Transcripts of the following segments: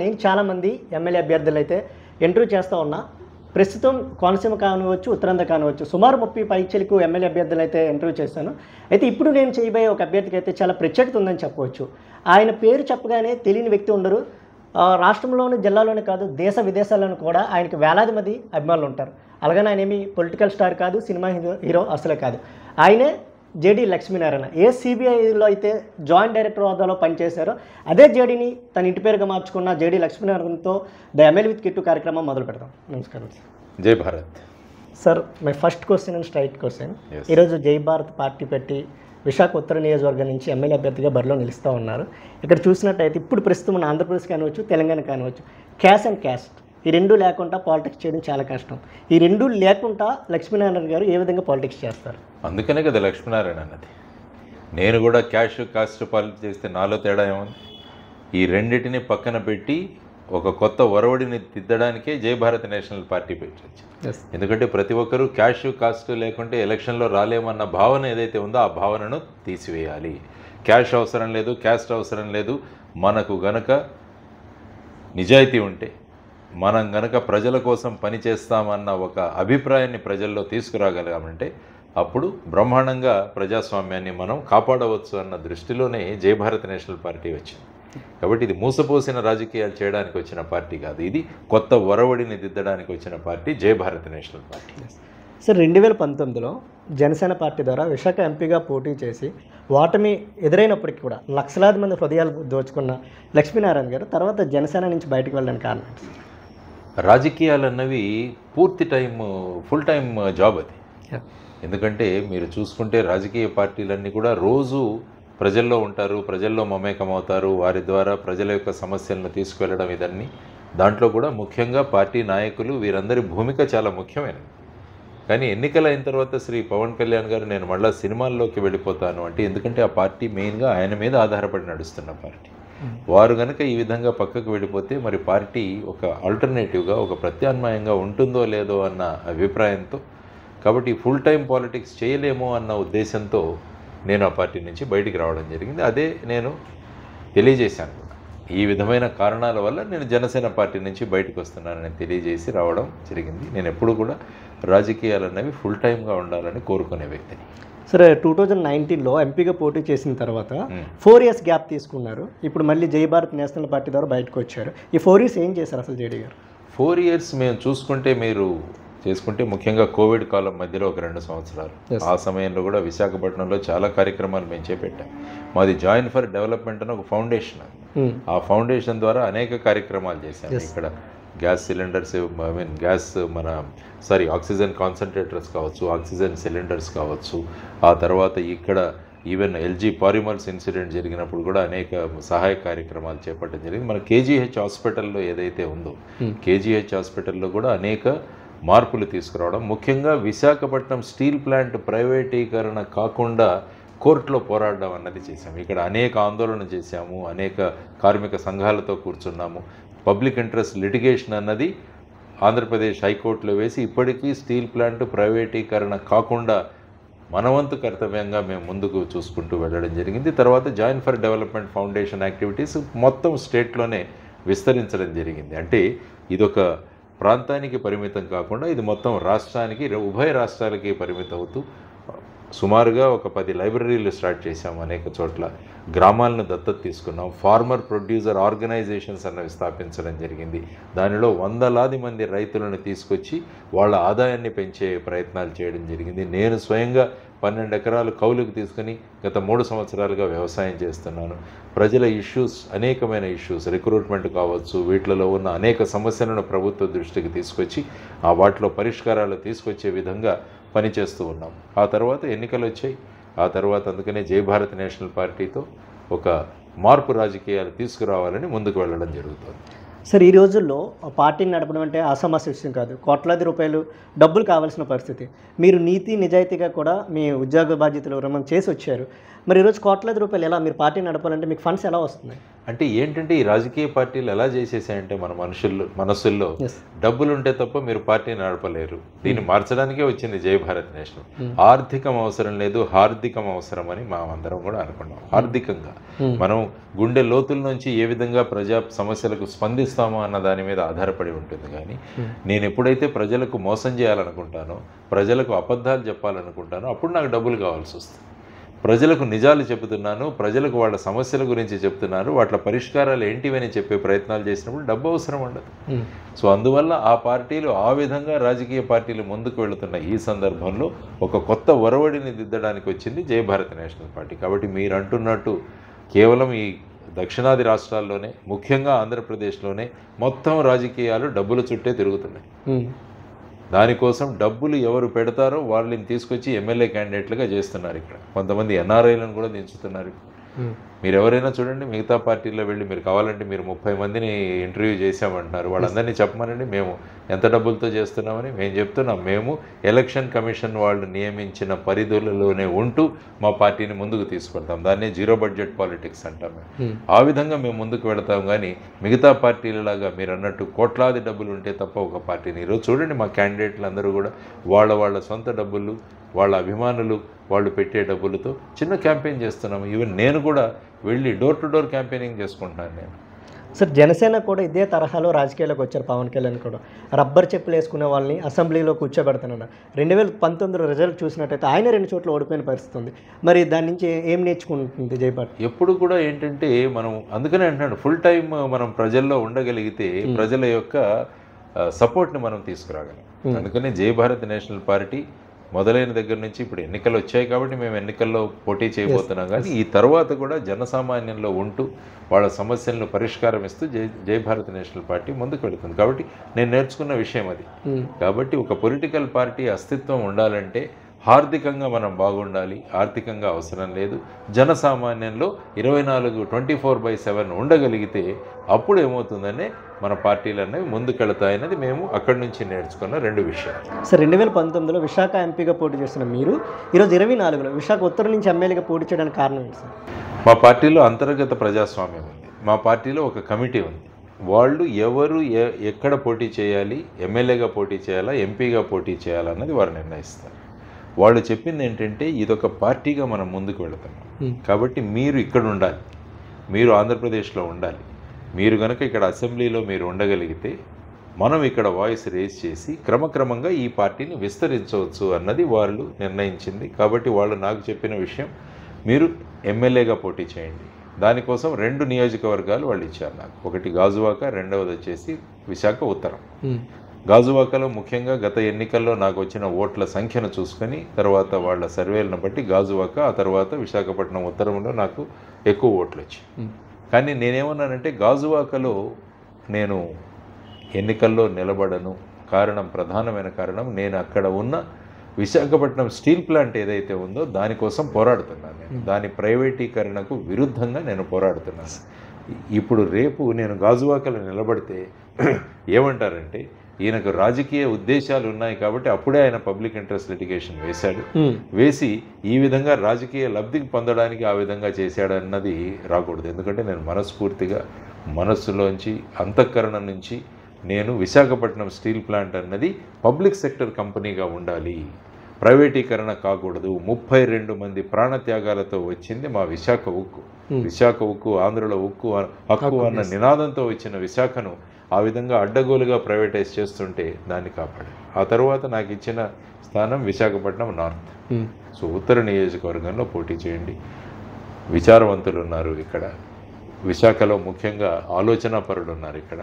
నేను చాలామంది ఎమ్మెల్యే అభ్యర్థులు అయితే ఇంటర్వ్యూ చేస్తూ ఉన్నా. ప్రస్తుతం కోనసీమ కానివచ్చు, ఉత్తరాంధ్ర కానివచ్చు, సుమారు 30 పైచలకు ఎమ్మెల్యే అభ్యర్థులు అయితే ఇంటర్వ్యూ చేశాను. అయితే ఇప్పుడు నేను చేయబోయే ఒక అభ్యర్థికి అయితే చాలా ప్రత్యేకత ఉందని చెప్పవచ్చు. ఆయన పేరు చెప్పగానే తెలియని వ్యక్తి ఉండరు. రాష్ట్రంలోని, జిల్లాలోనే కాదు, దేశ విదేశాల్లోనూ కూడా ఆయనకి వేలాది మంది అభిమానులు ఉంటారు. అలాగని ఆయన ఏమి పొలిటికల్ స్టార్ కాదు, సినిమా హీరో అసలే కాదు. ఆయనే జేడీ లక్ష్మీనారాయణ. ఏ సిబిఐలో అయితే జాయింట్ డైరెక్టర్ హోదాలో పనిచేశారో అదే జేడీని తన ఇంటి పేరుగా మార్చుకున్న జేడీ లక్ష్మీనారాయణతో ద ఎమ్మెల్యే విత్ కిట్టు కార్యక్రమం మొదలు పెడతాం. నమస్కారం sir. Jai Bharat sir. My first question and straight question. ఈరోజు జై భారత్ పార్టీ పెట్టి విశాఖ ఉత్తర నియోజకవర్గం నుంచి ఎమ్మెల్యే అభ్యర్థిగా బరిలో నిలుస్తూ ఉన్నారు. ఇక్కడ చూసినట్టయితే ఇప్పుడు ప్రస్తుతం మన ఆంధ్రప్రదేశ్ కానివచ్చు, తెలంగాణ కానివచ్చు, క్యాష్ అండ్ క్యాస్ట్ ఈ రెండు లేకుండా పాలిటిక్స్ చేయడం చాలా కష్టం. ఈ రెండు లేకుండా లక్ష్మీనారాయణ గారు ఏ విధంగా పాలిటిక్స్ చేస్తారు? అందుకనే కదా లక్ష్మీనారాయణ అన్నది. నేను కూడా క్యాష్ కాస్ట్ పాలిటిక్స్ చేస్తే నాలో తేడా ఏముంది? ఈ రెండింటిని పక్కన పెట్టి ఒక కొత్త ఒరవడిని దిద్దడానికే జై భారత్ నేషనల్ పార్టీ పెట్టచ్చు. ఎందుకంటే ప్రతి ఒక్కరూ క్యాష్ కాస్ట్ లేకుంటే ఎలక్షన్లో రాలేమన్న భావన ఏదైతే ఉందో ఆ భావనను తీసివేయాలి. క్యాష్ అవసరం లేదు, క్యాస్ట్ అవసరం లేదు. మనకు గనక నిజాయితీ ఉంటే, మనం గనక ప్రజల కోసం పనిచేస్తామన్న ఒక అభిప్రాయాన్ని ప్రజల్లో తీసుకురాగలిగామంటే అప్పుడు బ్రహ్మాండంగా ప్రజాస్వామ్యాన్ని మనం కాపాడవచ్చు అన్న దృష్టిలోనే జై భారత్ నేషనల్ పార్టీ వచ్చింది. కాబట్టి ఇది మూసపోసిన రాజకీయాలు చేయడానికి వచ్చిన పార్టీ కాదు, ఇది కొత్త ఒరవడిని దిద్దడానికి వచ్చిన party Jai Bharat national party. Sir, 2019లో జనసేన పార్టీ ద్వారా విశాఖ ఎంపీగా పోటీ చేసి ఓటమి ఎదురైనప్పటికీ కూడా లక్షలాది మంది హృదయాలు దోచుకున్న లక్ష్మీనారాయణ గారు తర్వాత జనసేన నుంచి బయటకు వెళ్ళడానికి కారణం? రాజకీయాలు అన్నవి పూర్తి టైం, ఫుల్ టైం జాబ్ అది. ఎందుకంటే మీరు చూసుకుంటే రాజకీయ పార్టీలన్నీ కూడా రోజు ప్రజల్లో ఉంటారు, ప్రజల్లో మమేకమవుతారు, వారి ద్వారా ప్రజల యొక్క సమస్యలను తీసుకువెళ్ళడం ఇదన్నీ. దాంట్లో కూడా ముఖ్యంగా పార్టీ నాయకులు వీరందరి భూమిక చాలా ముఖ్యమైనది. కానీ ఎన్నికలు అయిన తర్వాత శ్రీ పవన్ కళ్యాణ్ గారు నేను మళ్ళీ సినిమాల్లోకి వెళ్ళిపోతాను అంటే, ఎందుకంటే ఆ పార్టీ మెయిన్గా ఆయన మీద ఆధారపడి నడుస్తున్న పార్టీ. వారు కనుక ఈ విధంగా పక్కకు వెళ్ళిపోతే మరి పార్టీ ఒక ఆల్టర్నేటివ్గా, ఒక ప్రత్యామ్నాయంగా ఉంటుందో లేదో అన్న అభిప్రాయంతో, కాబట్టి ఫుల్ టైం పాలిటిక్స్ చేయలేమో అన్న ఉద్దేశంతో నేను ఆ పార్టీ నుంచి బయటికి రావడం జరిగింది. అదే నేను తెలియజేశాను. ఈ విధమైన కారణాల వల్ల నేను జనసేన పార్టీ నుంచి బయటకు వస్తున్నానని తెలియజేసి రావడం జరిగింది. నేను ఎప్పుడు కూడా రాజకీయాలు అన్నవి ఫుల్ టైమ్గా ఉండాలని కోరుకునే వ్యక్తిని. సరే, 2019లో ఎంపీగా పోటీ చేసిన తర్వాత 4 years గ్యాప్ తీసుకున్నారు. ఇప్పుడు మళ్ళీ జై భారత్ నేషనల్ పార్టీ ద్వారా బయటకు వచ్చారు. ఈ 4 years ఏం చేశారు అసలు జేడీ గారు? 4 years మేము చూసుకుంటే, మీరు చేసుకుంటే ముఖ్యంగా కోవిడ్ కాలం మధ్యలో ఒక 2 సంవత్సరాలు, ఆ సమయంలో కూడా విశాఖపట్నంలో చాలా కార్యక్రమాలు మేము చేపట్టాం. మాది జాయిన్ ఫర్ డెవలప్మెంట్ అని ఒక ఫౌండేషన్. ఆ ఫౌండేషన్ ద్వారా అనేక కార్యక్రమాలు చేశాము. ఇక్కడ గ్యాస్ సిలిండర్స్, ఆక్సిజన్ కాన్సన్ట్రేటర్స్ కావచ్చు, ఆక్సిజన్ సిలిండర్స్ కావచ్చు. ఆ తర్వాత ఇక్కడ ఈవెన్ ఎల్జీ పాలిమర్స్ ఇన్సిడెంట్ జరిగినప్పుడు కూడా అనేక సహాయ కార్యక్రమాలు చేపట్టడం జరిగింది. మన కేజీహెచ్ హాస్పిటల్లో ఏదైతే ఉందో, కేజీహెచ్ హాస్పిటల్లో కూడా అనేక మార్పులు తీసుకురావడం, ముఖ్యంగా విశాఖపట్నం స్టీల్ ప్లాంట్ ప్రైవేటీకరణ కాకుండా కోర్టులో పోరాడడం అన్నది చేశాము. ఇక్కడ అనేక ఆందోళన చేశాము, అనేక కార్మిక సంఘాలతో కూర్చున్నాము. పబ్లిక్ ఇంట్రెస్ట్ లిటిగేషన్ అన్నది ఆంధ్రప్రదేశ్ హైకోర్టులో వేసి ఇప్పటికీ స్టీల్ ప్లాంట్ ప్రైవేటీకరణ కాకుండా మనవంతు కర్తవ్యంగా మేము ముందుకు చూసుకుంటూ వెళ్ళడం జరిగింది. తర్వాత join for development foundation activities మొత్తం స్టేట్లోనే విస్తరించడం జరిగింది. అంటే ఇదొక ప్రాంతానికి పరిమితం కాకుండా ఇది మొత్తం రాష్ట్రానికి, ఉభయ రాష్ట్రాలకి పరిమితం అవుతూ సుమారుగా ఒక 10 లైబ్రరీలు స్టార్ట్ చేశాము. అనేక చోట్ల గ్రామాలను దత్తత తీసుకున్నాం. ఫార్మర్ ప్రొడ్యూసర్ ఆర్గనైజేషన్స్ అన్నవి స్థాపించడం జరిగింది. దానిలో వందలాది మంది రైతులను తీసుకొచ్చి వాళ్ళ ఆదాయాన్ని పెంచే ప్రయత్నాలు చేయడం జరిగింది. నేను స్వయంగా 12 ఎకరాలు కౌలుకు తీసుకుని గత 3 సంవత్సరాలుగా వ్యవసాయం చేస్తున్నాను. ప్రజల ఇష్యూస్, అనేకమైన ఇష్యూస్, రిక్రూట్మెంట్ కావచ్చు, వీటిలో ఉన్న అనేక సమస్యలను ప్రభుత్వ దృష్టికి తీసుకొచ్చి వాటిలో పరిష్కారాలు తీసుకొచ్చే విధంగా పనిచేస్తూ ఉన్నాం. ఆ తర్వాత ఎన్నికలు వచ్చాయి. ఆ తర్వాత అందుకనే జై భారత్ నేషనల్ పార్టీతో ఒక మార్పు రాజకీయాలు తీసుకురావాలని ముందుకు వెళ్ళడం జరుగుతుంది. సార్, ఈ రోజుల్లో పార్టీని నడపడం అంటే అసమస్య విషయం కాదు. కోట్లాది రూపాయలు డబ్బులు కావాల్సిన పరిస్థితి. మీరు నీతి నిజాయితీగా కూడా మీ ఉద్యోగ బాధ్యతలు విరమణ చేసి వచ్చారు. మరి ఈరోజు కోట్లాది రూపాయలు ఎలా మీరు పార్టీని నడపాలంటే మీకు ఫండ్స్ ఎలా వస్తున్నాయి? అంటే ఏంటంటే ఈ రాజకీయ పార్టీలు ఎలా చేసేసాయంటే మన మనసుల్లో డబ్బులు ఉంటే తప్ప మీరు పార్టీ నడపలేరు, దీన్ని మార్చడానికే వచ్చింది జై భారత్ నేషనల్. ఆర్థికం అవసరం లేదు, హార్దికం అవసరం అని అందరం కూడా అనుకున్నాం. హార్దికంగా మనం గుండె లోతుల నుంచి ఏ విధంగా ప్రజా సమస్యలకు స్పందిస్తామో అన్న దాని మీద ఆధారపడి ఉంటుంది. కానీ నేను ఎప్పుడైతే ప్రజలకు మోసం చేయాలనుకుంటానో, ప్రజలకు అబద్ధాలు చెప్పాలనుకుంటానో, అప్పుడు నాకు డబ్బులు కావాల్సి వస్తుంది. ప్రజలకు నిజాలు చెబుతున్నాను, ప్రజలకు వాళ్ళ సమస్యల గురించి చెప్తున్నాను, వాటి పరిష్కారాలు ఏంటివని చెప్పే ప్రయత్నాలు చేసినప్పుడు డబ్బు అవసరం ఉండదు. సో అందువల్ల ఆ పార్టీలు ఆ విధంగా రాజకీయ పార్టీలు ముందుకు వెళుతున్న ఈ సందర్భంలో ఒక కొత్త ఒరవడిని దిద్దడానికి వచ్చింది జై భారత్ నేషనల్ పార్టీ. కాబట్టి మీరు అంటున్నట్టు కేవలం ఈ దక్షిణాది రాష్ట్రాల్లోనే, ముఖ్యంగా ఆంధ్రప్రదేశ్లోనే మొత్తం రాజకీయాలు డబ్బుల చుట్టే తిరుగుతున్నాయి. దానికోసం డబ్బులు ఎవరు పెడతారో వాళ్ళని తీసుకొచ్చి ఎమ్మెల్యే క్యాండిడేట్లుగా చేస్తున్నారు. ఇక్కడ కొంతమంది ఎన్ఆర్ఐలను కూడా దించుతున్నారు. మీరు ఎవరైనా చూడండి, మిగతా పార్టీల్లో వెళ్ళి మీరు కావాలంటే మీరు 30 మందిని ఇంటర్వ్యూ చేసామంటున్నారు, వాళ్ళందరినీ చెప్పమనండి మేము ఎంత డబ్బులతో చేస్తున్నామని. మేము చెప్తున్నాం, మేము ఎలక్షన్ కమిషన్ వాళ్ళు నియమించిన పరిధులలోనే ఉంటూ మా పార్టీని ముందుకు తీసుకెళ్తాం. దాన్నే జీరో బడ్జెట్ పాలిటిక్స్ అంటాం. ఆ విధంగా మేము ముందుకు వెళతాం. కానీ మిగతా పార్టీలలాగా మీరు అన్నట్టు కోట్లాది డబ్బులు ఉంటే తప్ప ఒక పార్టీని. ఈరోజు చూడండి, మా క్యాండిడేట్లు అందరూ కూడా వాళ్ళ సొంత డబ్బులు, వాళ్ళ అభిమానులు వాళ్ళు పెట్టే డబ్బులతో చిన్న క్యాంపెయిన్ చేస్తున్నాము. ఈవెన్ నేను కూడా వెళ్ళి డోర్ టు డోర్ క్యాంపెయినింగ్ చేసుకుంటున్నాను నేను. సార్, జనసేన కూడా ఇదే తరహాలో రాజకీయాల్లోకి వచ్చారు. పవన్ కళ్యాణ్ కూడా రబ్బర్ చెప్పులు వేసుకునే వాళ్ళని అసెంబ్లీలో కూర్చోబెడుతున్నారు. 2019 రిజల్ట్ చూసినట్టయితే ఆయన 2 చోట్ల ఓడిపోయిన పరిస్థితి ఉంది. మరి దాని నుంచి ఏం నేర్చుకుంటుంది జై భారత్? ఎప్పుడు కూడా ఏంటంటే మనం అందుకనే అంటున్నాడు, ఫుల్ టైం మనం ప్రజల్లో ఉండగలిగితే ప్రజల యొక్క సపోర్ట్ని మనం తీసుకురాగలం. అందుకనే జై భారత్ నేషనల్ పార్టీ మొదలైన దగ్గర నుంచి ఇప్పుడు ఎన్నికలు వచ్చాయి కాబట్టి మేము ఎన్నికల్లో పోటీ చేయబోతున్నాం. కానీ ఈ తర్వాత కూడా జనసామాన్యంలో ఉంటూ వాళ్ళ సమస్యలను పరిష్కారం ఇస్తూ జై భారత్ నేషనల్ పార్టీ ముందుకు వెళుతుంది. కాబట్టి నేను నేర్చుకున్న విషయం అది. కాబట్టి ఒక పొలిటికల్ పార్టీ అస్తిత్వం ఉండాలంటే హార్దికంగా మనం బాగుండాలి, ఆర్థికంగా అవసరం లేదు. జనసామాన్యంలో 24/7 ఉండగలిగితే అప్పుడు ఏమవుతుందనే మన పార్టీలు అనేవి ముందుకెళ్తాయనేది మేము అక్కడి నుంచి నేర్చుకున్న 2 విషయాలు. సార్, 2019లో విశాఖ ఎంపీగా పోటీ చేస్తున్న మీరు ఈరోజు 24లో విశాఖ ఉత్తరం నుంచి ఎమ్మెల్యేగా పోటీ చేయడానికి కారణం ఏంటి సార్? మా పార్టీలో అంతర్గత ప్రజాస్వామ్యం ఉంది. మా పార్టీలో ఒక కమిటీ ఉంది. వాళ్ళు ఎవరు ఎక్కడ పోటీ చేయాలి, ఎమ్మెల్యేగా పోటీ చేయాలా, ఎంపీగా పోటీ చేయాలన్నది వారు నిర్ణయిస్తారు. వాళ్ళు చెప్పింది ఏంటంటే ఇదొక పార్టీగా మనం ముందుకు వెళుతున్నాం. కాబట్టి మీరు ఇక్కడ ఉండాలి, మీరు ఆంధ్రప్రదేశ్లో ఉండాలి. మీరు కనుక ఇక్కడ అసెంబ్లీలో మీరు ఉండగలిగితే మనం ఇక్కడ వాయిస్ రేజ్ చేసి క్రమక్రమంగా ఈ పార్టీని విస్తరించవచ్చు అన్నది వాళ్ళు నిర్ణయించింది. కాబట్టి వాళ్ళు నాకు చెప్పిన విషయం, మీరు ఎమ్మెల్యేగా పోటీ చేయండి. దానికోసం 2 నియోజకవర్గాలు వాళ్ళు ఇచ్చారు నాకు. ఒకటి గాజువాక, రెండవది వచ్చేసి విశాఖ ఉత్తరం. గాజువాకలో ముఖ్యంగా గత ఎన్నికల్లో నాకు వచ్చిన ఓట్ల సంఖ్యను చూసుకొని తర్వాత వాళ్ళ సర్వేలను బట్టి గాజువాక, ఆ తర్వాత విశాఖపట్నం ఉత్తరంలో నాకు ఎక్కువ ఓట్లు వచ్చాయి. కానీ నేనేమన్నానంటే గాజువాకలో నేను ఎన్నికల్లో నిలబడను. ప్రధానమైన కారణం నేను అక్కడ ఉన్న విశాఖపట్నం స్టీల్ ప్లాంట్ ఏదైతే ఉందో దానికోసం పోరాడుతున్నాను. నేను దాని ప్రైవేటీకరణకు విరుద్ధంగా నేను పోరాడుతున్నాను. ఇప్పుడు రేపు నేను గాజువాకలో నిలబడితే ఏమంటారంటే ఈయనకు రాజకీయ ఉద్దేశాలు ఉన్నాయి కాబట్టి అప్పుడే ఆయన పబ్లిక్ ఇంట్రెస్ట్ లిటిగేషన్ వేసి ఈ విధంగా రాజకీయ లబ్ధి పొందడానికి ఆ విధంగా చేశాడు అన్నది రాకూడదు. ఎందుకంటే నేను మనస్ఫూర్తిగా మనస్సులోంచి అంతఃకరణం నుంచి నేను విశాఖపట్నం స్టీల్ ప్లాంట్ అన్నది పబ్లిక్ సెక్టర్ కంపెనీగా ఉండాలి, ప్రైవేటీకరణ కాకూడదు. 32 మంది ప్రాణత్యాగాలతో వచ్చింది మా విశాఖ ఉక్కు. విశాఖ ఉక్కు ఆంధ్రలో ఉక్కు హక్కు అన్న నినాదంతో వచ్చిన విశాఖను ఆ విధంగా అడ్డగోలుగా ప్రైవేటైజ్ చేస్తుంటే దాన్ని కాపాడు. ఆ తర్వాత నాకు ఇచ్చిన స్థానం విశాఖపట్నం నార్త్. సో ఉత్తర నియోజకవర్గంలో పోటీ చేయండి. విచారవంతులు ఉన్నారు ఇక్కడ, విశాఖలో ముఖ్యంగా ఆలోచనా పరులు ఉన్నారు ఇక్కడ.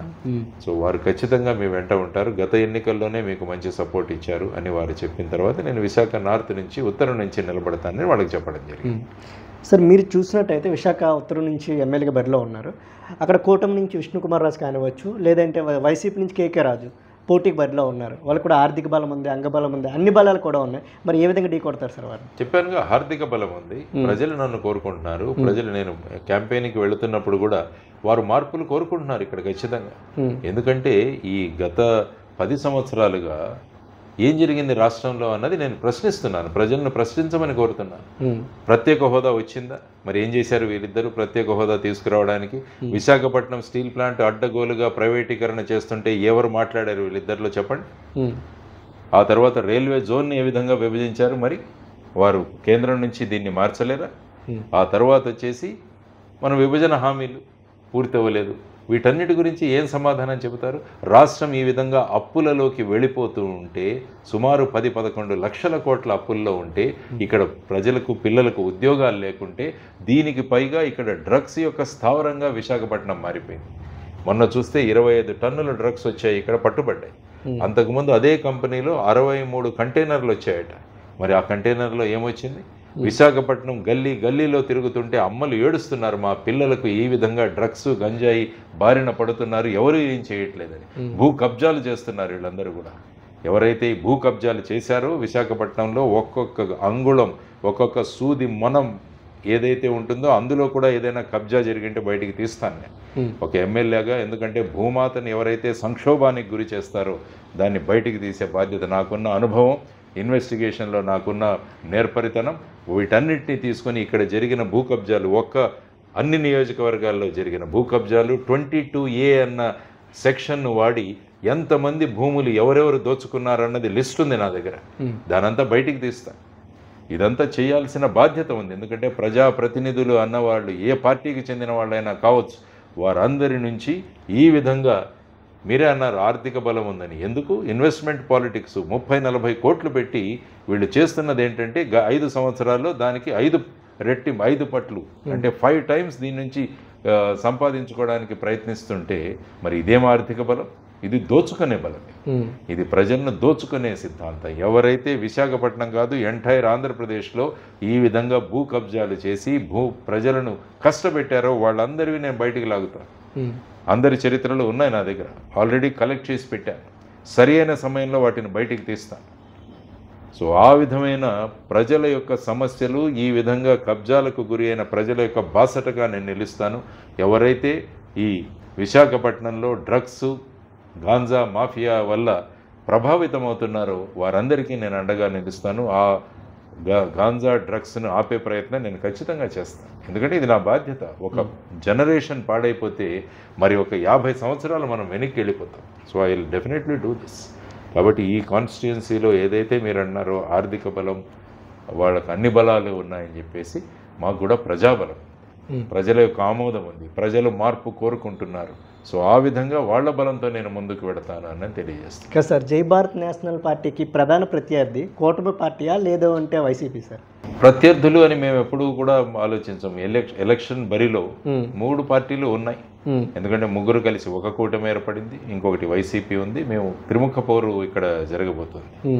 సో వారు ఖచ్చితంగా మీ వెంట ఉంటారు. గత ఎన్నికల్లోనే మీకు మంచి సపోర్ట్ ఇచ్చారు అని వారు చెప్పిన తర్వాత నేను విశాఖ నార్త్ నుంచి ఉత్తరం నుంచి నిలబడతానని వాళ్ళకి చెప్పడం జరిగింది. సార్, మీరు చూసినట్టయితే విశాఖ ఉత్తరం నుంచి ఎమ్మెల్యేగా బరిలో ఉన్నారు. అక్కడ కూటమి నుంచి విష్ణుకుమార్ రాజు కానివచ్చు, లేదంటే వైసీపీ నుంచి కేకే రాజు పోటీకి బరిలో ఉన్నారు. వాళ్ళు కూడా ఆర్థిక బలం ఉంది, అంగబలం ఉంది, అన్ని బలాలు కూడా ఉన్నాయి. మరి ఏ విధంగా ఢీ కొడతారు సార్ వారు? చెప్పానుగా, ఆర్థిక బలం ఉంది. ప్రజలు నన్ను కోరుకుంటున్నారు. ప్రజలు నేను క్యాంపెయిన్కి వెళుతున్నప్పుడు కూడా వారు మార్పులు కోరుకుంటున్నారు ఇక్కడ ఖచ్చితంగా. ఎందుకంటే ఈ గత 10 సంవత్సరాలుగా ఏం జరిగింది రాష్ట్రంలో అన్నది నేను ప్రశ్నిస్తున్నాను, ప్రజలను ప్రశ్నించమని కోరుతున్నాను. ప్రత్యేక హోదా వచ్చిందా? మరి ఏం చేశారు వీళ్ళిద్దరూ ప్రత్యేక హోదా తీసుకురావడానికి? విశాఖపట్నం స్టీల్ ప్లాంట్ అడ్డగోలుగా ప్రైవేటీకరణ చేస్తుంటే ఎవరు మాట్లాడారు వీళ్ళిద్దరిలో చెప్పండి. ఆ తర్వాత రైల్వే జోన్ని ఏ విధంగా విభజించారు, మరి వారు కేంద్రం నుంచి దీన్ని మార్చలేరా? ఆ తర్వాత వచ్చేసి మన విభజన హామీలు పూర్తి అవ్వలేదు. వీటన్నిటి గురించి ఏం సమాధానం చెబుతారు? రాష్ట్రం ఈ విధంగా అప్పులలోకి వెళ్ళిపోతూ ఉంటే, సుమారు 10-11 లక్షల కోట్ల అప్పుల్లో ఉంటే, ఇక్కడ ప్రజలకు పిల్లలకు ఉద్యోగాలు లేకుంటే, దీనికి పైగా ఇక్కడ డ్రగ్స్ యొక్క స్థావరంగా విశాఖపట్నం మారిపోయింది. మొన్న చూస్తే 25 టన్నుల డ్రగ్స్ వచ్చాయి, ఇక్కడ పట్టుబడ్డాయి. అంతకుముందు అదే కంపెనీలో 63 కంటైనర్లు వచ్చాయట. మరి ఆ కంటైనర్లో ఏమొచ్చింది? విశాఖపట్నం గల్లీలో తిరుగుతుంటే అమ్మలు ఏడుస్తున్నారు, మా పిల్లలకు ఈ విధంగా డ్రగ్స్ గంజాయి బారిన పడుతున్నారు, ఎవరు ఏం చేయట్లేదని. భూ కబ్జాలు చేస్తున్నారు వీళ్ళందరూ కూడా. ఎవరైతే ఈ భూ కబ్జాలు చేశారో విశాఖపట్నంలో ఒక్కొక్క అంగుళం, ఒక్కొక్క సూది మనం ఏదైతే ఉంటుందో అందులో కూడా ఏదైనా కబ్జా జరిగింటే బయటికి తీస్తాను నేను ఒక ఎమ్మెల్యేగా. ఎందుకంటే భూమాతను ఎవరైతే సంక్షోభానికి గురి చేస్తారో దాన్ని బయటికి తీసే బాధ్యత, నాకున్న అనుభవం, ఇన్వెస్టిగేషన్లో నాకున్న నేర్పరితనం, వీటన్నిటినీ తీసుకొని ఇక్కడ జరిగిన భూ కబ్జాలు, అన్ని నియోజకవర్గాల్లో జరిగిన భూ కబ్జాలు 22A అన్న సెక్షన్ను వాడి ఎంతమంది భూములు ఎవరెవరు దోచుకున్నారన్నది లిస్ట్ ఉంది నా దగ్గర. దానంతా బయటికి తీస్తా. ఇదంతా చేయాల్సిన బాధ్యత ఉంది. ఎందుకంటే ప్రజాప్రతినిధులు అన్నవాళ్ళు ఏ పార్టీకి చెందిన వాళ్ళైనా కావచ్చు, వారందరి నుంచి ఈ విధంగా మీరే అన్నారు ఆర్థిక బలం ఉందని. ఎందుకు? ఇన్వెస్ట్మెంట్ పాలిటిక్స్ 30-40 కోట్లు పెట్టి వీళ్ళు చేస్తున్నది ఏంటంటే 5 సంవత్సరాల్లో దానికి 5 పట్లు అంటే 5 టైమ్స్ దీని నుంచి సంపాదించుకోవడానికి ప్రయత్నిస్తుంటే మరి ఇదేం ఆర్థిక బలం? ఇది దోచుకునే బలమే. ఇది ప్రజలను దోచుకునే సిద్ధాంతం. ఎవరైతే విశాఖపట్నం కాదు ఎంటైర్ ఆంధ్రప్రదేశ్లో ఈ విధంగా భూ కబ్జాలు చేసి ప్రజలను కష్టపెట్టారో వాళ్ళందరివి నేను బయటికి లాగుతాను. అందరి చరిత్రలు ఉన్నాయి నా దగ్గర, ఆల్రెడీ కలెక్ట్ చేసి పెట్టాను. సరి అయిన సమయంలో వాటిని బయటికి తీస్తాను. సో ఆ విధమైన ప్రజల యొక్క సమస్యలు, ఈ విధంగా కబ్జాలకు గురి అయిన ప్రజల యొక్క బాసటగా నేను నిలుస్తాను. ఎవరైతే ఈ విశాఖపట్నంలో డ్రగ్స్, గాంజా మాఫియా వల్ల ప్రభావితమవుతున్నారో వారందరికీ నేను అండగా నిలుస్తాను. ఆ గాంజా డ్రగ్స్ను ఆపే ప్రయత్నం నేను ఖచ్చితంగా చేస్తాను. ఎందుకంటే ఇది నా బాధ్యత. ఒక జనరేషన్ పాడైపోతే మరి ఒక 50 సంవత్సరాలు మనం వెనక్కి వెళ్ళిపోతాం. So I will definitely do this. కాబట్టి ఈ కాన్స్టిట్యుయెన్సీలో ఏదైతే మీరు అన్నారో ఆర్థిక బలం, వాళ్ళకు అన్ని బలాలు ఉన్నాయని చెప్పేసి, మాకు కూడా ప్రజాబలం, ప్రజల యొక్క ఆమోదం ఉంది, ప్రజలు మార్పు కోరుకుంటున్నారు. సో ఆ విధంగా వాళ్ళ బలంతో నేను ముందుకు వెడతాను అని తెలియజేస్తాను. సార్, జై భారత్ నేషనల్ పార్టీకి ప్రధాన ప్రత్యర్థి కూటమి పార్టీయా లేదో అంటే వైసీపీ సార్? ప్రత్యర్థులు అని మేము ఎప్పుడూ కూడా ఆలోచించాము. ఎలక్షన్ బరిలో 3 పార్టీలు ఉన్నాయి. ఎందుకంటే 3 కలిసి ఒక కూటమి ఏర్పడింది, ఇంకొకటి వైసీపీ ఉంది. మేము త్రిముఖ పోరు ఇక్కడ జరగబోతుంది.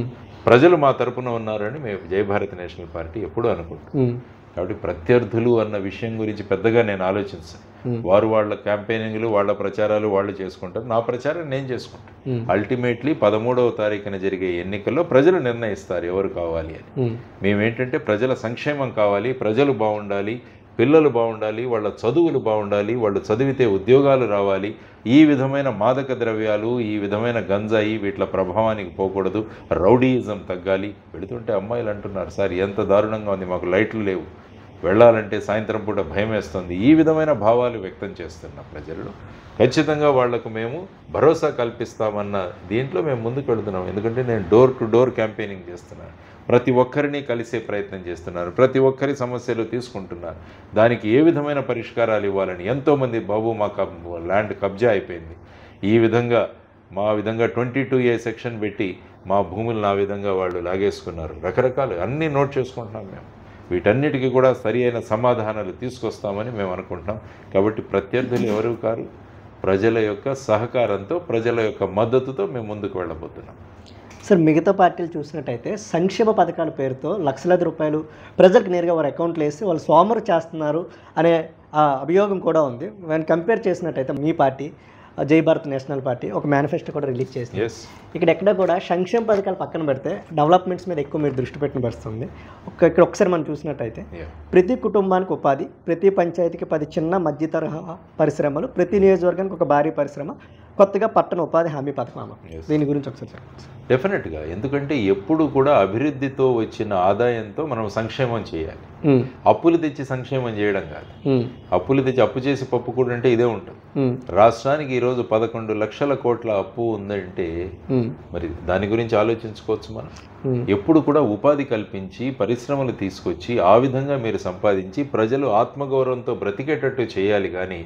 ప్రజలు మా తరపున ఉన్నారని మేము జై భారత్ నేషనల్ పార్టీ ఎప్పుడూ అనుకుంటాం. కాబట్టి ప్రత్యర్థులు అన్న విషయం గురించి పెద్దగా నేను ఆలోచించాను. వారు వాళ్ళ క్యాంపెయినింగ్లు, వాళ్ళ ప్రచారాలు వాళ్ళు చేసుకుంటారు, నా ప్రచారం నేను చేసుకుంటాను. అల్టిమేట్లీ 13వ తారీఖున జరిగే ఎన్నికల్లో ప్రజలు నిర్ణయిస్తారు ఎవరు కావాలి అని. మేమేంటంటే ప్రజల సంక్షేమం కావాలి, ప్రజలు బాగుండాలి, పిల్లలు బాగుండాలి, వాళ్ళ చదువులు బాగుండాలి, వాళ్ళు చదివితే ఉద్యోగాలు రావాలి, ఈ విధమైన మాదక ద్రవ్యాలు, ఈ విధమైన గంజాయి వీటి ప్రభావానికి పోకూడదు, రౌడీయిజం తగ్గాలి. వెళుతుంటే అమ్మాయిలు అంటున్నారు, సార్ ఎంత దారుణంగా ఉంది, మాకు లైట్లు లేవు, వెళ్ళాలంటే సాయంత్రం పూట భయం వేస్తుంది. ఈ విధమైన భావాలు వ్యక్తం చేస్తున్న ప్రజలు ఖచ్చితంగా వాళ్లకు మేము భరోసా కల్పిస్తామన్న దీంట్లో మేము ముందుకు వెళుతున్నాం. ఎందుకంటే నేను డోర్ టు డోర్ క్యాంపెయినింగ్ చేస్తున్నాను, ప్రతి ఒక్కరిని కలిసే ప్రయత్నం చేస్తున్నారు, ప్రతి ఒక్కరి సమస్యలు తీసుకుంటున్నారు, దానికి ఏ విధమైన పరిష్కారాలు ఇవ్వాలని. ఎంతోమంది బాబు మా ల్యాండ్ కబ్జా అయిపోయింది, ఈ విధంగా మా విధంగా 22A సెక్షన్ పెట్టి మా భూములను ఆ విధంగా వాళ్ళు లాగేసుకున్నారు, రకరకాలు అన్నీ నోట్ చేసుకుంటున్నాం మేము. వీటన్నిటికీ కూడా సరి అయిన సమాధానాలు తీసుకొస్తామని మేము అనుకుంటున్నాం. కాబట్టి ప్రత్యర్థులు ఎవరు కారు, ప్రజల యొక్క సహకారంతో, ప్రజల యొక్క మద్దతుతో మేము ముందుకు వెళ్ళబోతున్నాం. సార్, మిగతా పార్టీలు చూసినట్టయితే సంక్షేమ పథకాల పేరుతో లక్షలాది రూపాయలు ప్రజలకు నేరుగా వారి అకౌంట్లు వేసి వాళ్ళు సోమరు చేస్తున్నారు అనే అభియోగం కూడా ఉంది. మనం కంపేర్ చేసినట్టయితే మీ party Jai Bharat national party ఒక మేనిఫెస్టో కూడా రిలీజ్ చేసింది. ఇక్కడ కూడా సంక్షేమ పథకాలు పక్కన పెడితే డెవలప్మెంట్స్ మీద ఎక్కువ మీరు దృష్టి పెట్టిన పరిస్థితుంది. ఇక్కడ ఒకసారి మనం చూసినట్టయితే ప్రతి కుటుంబానికి ఉపాధి, ప్రతి పంచాయతీకి 10 చిన్న మధ్య తరహా పరిశ్రమలు, ప్రతి నియోజకవర్గానికి ఒక భారీ పరిశ్రమ, కొత్తగా పట్టణ ఉపాధి హామీ పథకం అమ్మ. Yes. దీని గురించి ఒకసారి చెప్పండి. డెఫినెట్గా, ఎందుకంటే ఎప్పుడు కూడా అభివృద్ధితో వచ్చిన ఆదాయంతో మనం సంక్షేమం చేయాలి. అప్పులు తెచ్చి సంక్షేమం చేయడం కాదు. అప్పులు తెచ్చి అప్పు చేసి పప్పు కూడా అంటే ఇదే ఉంటుంది. రాష్ట్రానికి ఈరోజు 11 లక్షల కోట్ల అప్పు ఉందంటే మరి దాని గురించి ఆలోచించుకోవచ్చు మనం. ఎప్పుడు కూడా ఉపాధి కల్పించి పరిశ్రమలు తీసుకొచ్చి ఆ విధంగా మీరు సంపాదించి ప్రజలు ఆత్మగౌరవంతో బ్రతికేటట్టు చేయాలి కానీ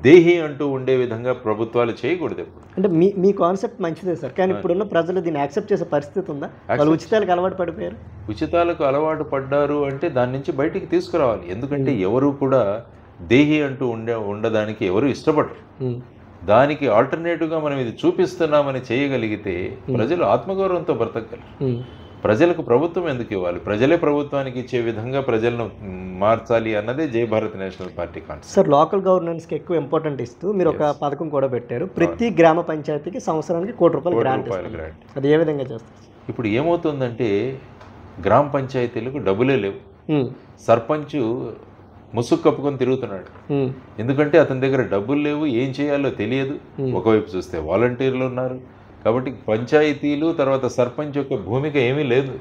దేహి అంటూ ఉండే విధంగా ప్రభుత్వాలు చేయకూడదు. అంటే మీ కాన్సెప్ట్ మంచిదే సార్, కానీ ఇప్పుడున్న ప్రజలు దీన్ని యాక్సెప్ట్ చేసే పరిస్థితి ఉందా? వాళ్ళు ఉచితాలకు అలవాటు పడిపోయారు. ఉచితాలకు అలవాటు పడ్డారు అంటే దాని నుంచి బయటికి తీసుకురావాలి. ఎందుకంటే ఎవరు కూడా దేహి అంటూ ఉండడానికి ఎవరు ఇష్టపడరు. దానికి ఆల్టర్నేటివ్గా మనం ఇది చూపిస్తున్నామని చేయగలిగితే ప్రజలు ఆత్మగౌరవంతో బ్రతకగలరు. ప్రజలకు ప్రభుత్వం ఎందుకు ఇవ్వాలి? ప్రజలే ప్రభుత్వానికి ఇచ్చే విధంగా ప్రజలను మార్చాలి అన్నదే Jai Bharat national party concept. Sir, local గవర్నెన్స్కి ఎక్కువ ఇంపార్టెంట్ ఇస్తూ మీరు ఒక పథకం కూడా పెట్టారు. ప్రతి గ్రామ పంచాయతీకి సంవత్సరానికి ₹1 గ్రాంట్. అది ఏ విధంగా చేస్తారు? ఇప్పుడు ఏమవుతుందంటే గ్రామ పంచాయతీలకు డబ్బులే లేవు. సర్పంచ్ ముసుగు కప్పుకొని తిరుగుతున్నాడు. ఎందుకంటే అతని దగ్గర డబ్బులు లేవు, ఏం చేయాలో తెలియదు. ఒకవైపు చూస్తే వాలంటీర్లు ఉన్నారు. కాబట్టి పంచాయతీలు తర్వాత సర్పంచ్ యొక్క భూమిక ఏమీ లేదు.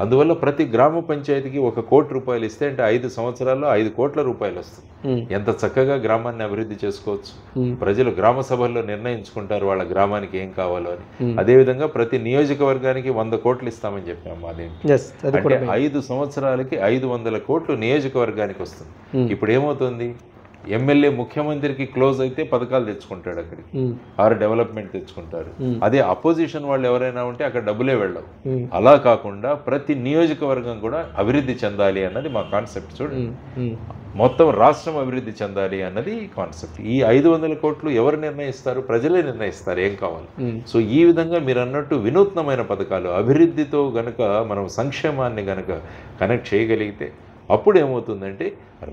అందువల్ల ప్రతి గ్రామ పంచాయతీకి ₹1 కోటి ఇస్తే అంటే 5 సంవత్సరాల్లో ₹5 కోట్ల వస్తుంది. ఎంత చక్కగా గ్రామాన్ని అభివృద్ధి చేసుకోవచ్చు. ప్రజలు గ్రామ సభల్లో నిర్ణయించుకుంటారు వాళ్ళ గ్రామానికి ఏం కావాలో అని. అదేవిధంగా ప్రతి నియోజకవర్గానికి 100 కోట్లు ఇస్తామని చెప్పాము. అదేంటి అంటే 5 సంవత్సరాలకి 500 కోట్లు నియోజకవర్గానికి వస్తుంది. ఇప్పుడు ఏమవుతుంది? ఎమ్మెల్యే ముఖ్యమంత్రికి క్లోజ్ అయితే పథకాలు తెచ్చుకుంటాడు, అక్కడికి ఆరు డెవలప్మెంట్ తెచ్చుకుంటారు. అదే అపోజిషన్ వాళ్ళు ఎవరైనా ఉంటే అక్కడ డబ్బులే వెళ్ళవు. అలా కాకుండా ప్రతి నియోజకవర్గం కూడా అభివృద్ధి చెందాలి అన్నది మా కాన్సెప్ట్. చూడండి, మొత్తం రాష్ట్రం అభివృద్ధి చెందాలి అన్నది కాన్సెప్ట్. ఈ 500 కోట్లు ఎవరు నిర్ణయిస్తారు? ప్రజలే నిర్ణయిస్తారు ఏం కావాలి. సో ఈ విధంగా మీరు అన్నట్టు వినూత్నమైన పథకాలు అభివృద్ధితో గనక మనం సంక్షేమాన్ని గనక కనెక్ట్ చేయగలిగితే అప్పుడు ఏమవుతుందంటే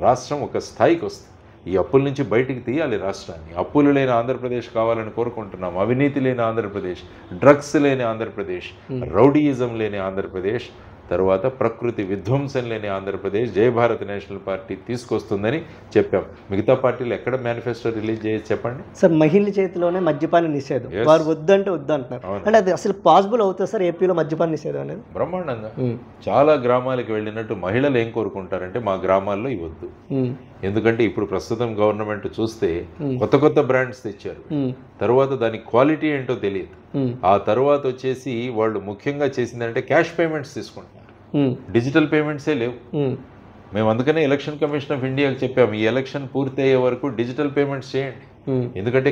రాష్ట్రం ఒక స్థాయికి వస్తుంది. ఈ అప్పుల నుంచి బయటికి తీయాలి రాష్ట్రాన్ని. అప్పులు లేని ఆంధ్రప్రదేశ్ కావాలని కోరుకుంటున్నాం. అవినీతి లేని ఆంధ్రప్రదేశ్, డ్రగ్స్ లేని ఆంధ్రప్రదేశ్, రౌడీయిజం లేని ఆంధ్రప్రదేశ్, తర్వాత ప్రకృతి విధ్వంసం లేని ఆంధ్రప్రదేశ్ జై భారత్ నేషనల్ పార్టీ తీసుకొస్తుందని చెప్పాం. మిగతా పార్టీలు ఎక్కడ మేనిఫెస్టో రిలీజ్ చేయొచ్చు చెప్పండి సార్? మహిళల చేతిలోనే మద్యపాన నిషేధం, వారు వద్దంటే వద్దంటున్నారు. అంటే అది అసలు పాసిబుల్ అవుతుంది సార్ ఏపీలో మద్యపాన నిషేధం అనేది? బ్రహ్మాండంగా. చాలా గ్రామాలకు వెళ్ళినట్టు మహిళలు ఏం కోరుకుంటారంటే మా గ్రామాల్లో ఇవ్వద్దు. ఎందుకంటే ఇప్పుడు ప్రస్తుతం గవర్నమెంట్ చూస్తే కొత్త కొత్త బ్రాండ్స్ తెచ్చారు. తర్వాత దాని క్వాలిటీ ఏంటో తెలియదు. ఆ తర్వాత వచ్చేసి వాళ్ళు ముఖ్యంగా చేసిందంటే క్యాష్ పేమెంట్స్ తీసుకుంటున్నారు, డిజిటల్ పేమెంట్సే లేవు. మేము అందుకనే ఎలక్షన్ కమిషన్ ఆఫ్ ఇండియాకి చెప్పాము, ఈ ఎలక్షన్ పూర్తి అయ్యే వరకు డిజిటల్ పేమెంట్స్ చేయండి. ఎందుకంటే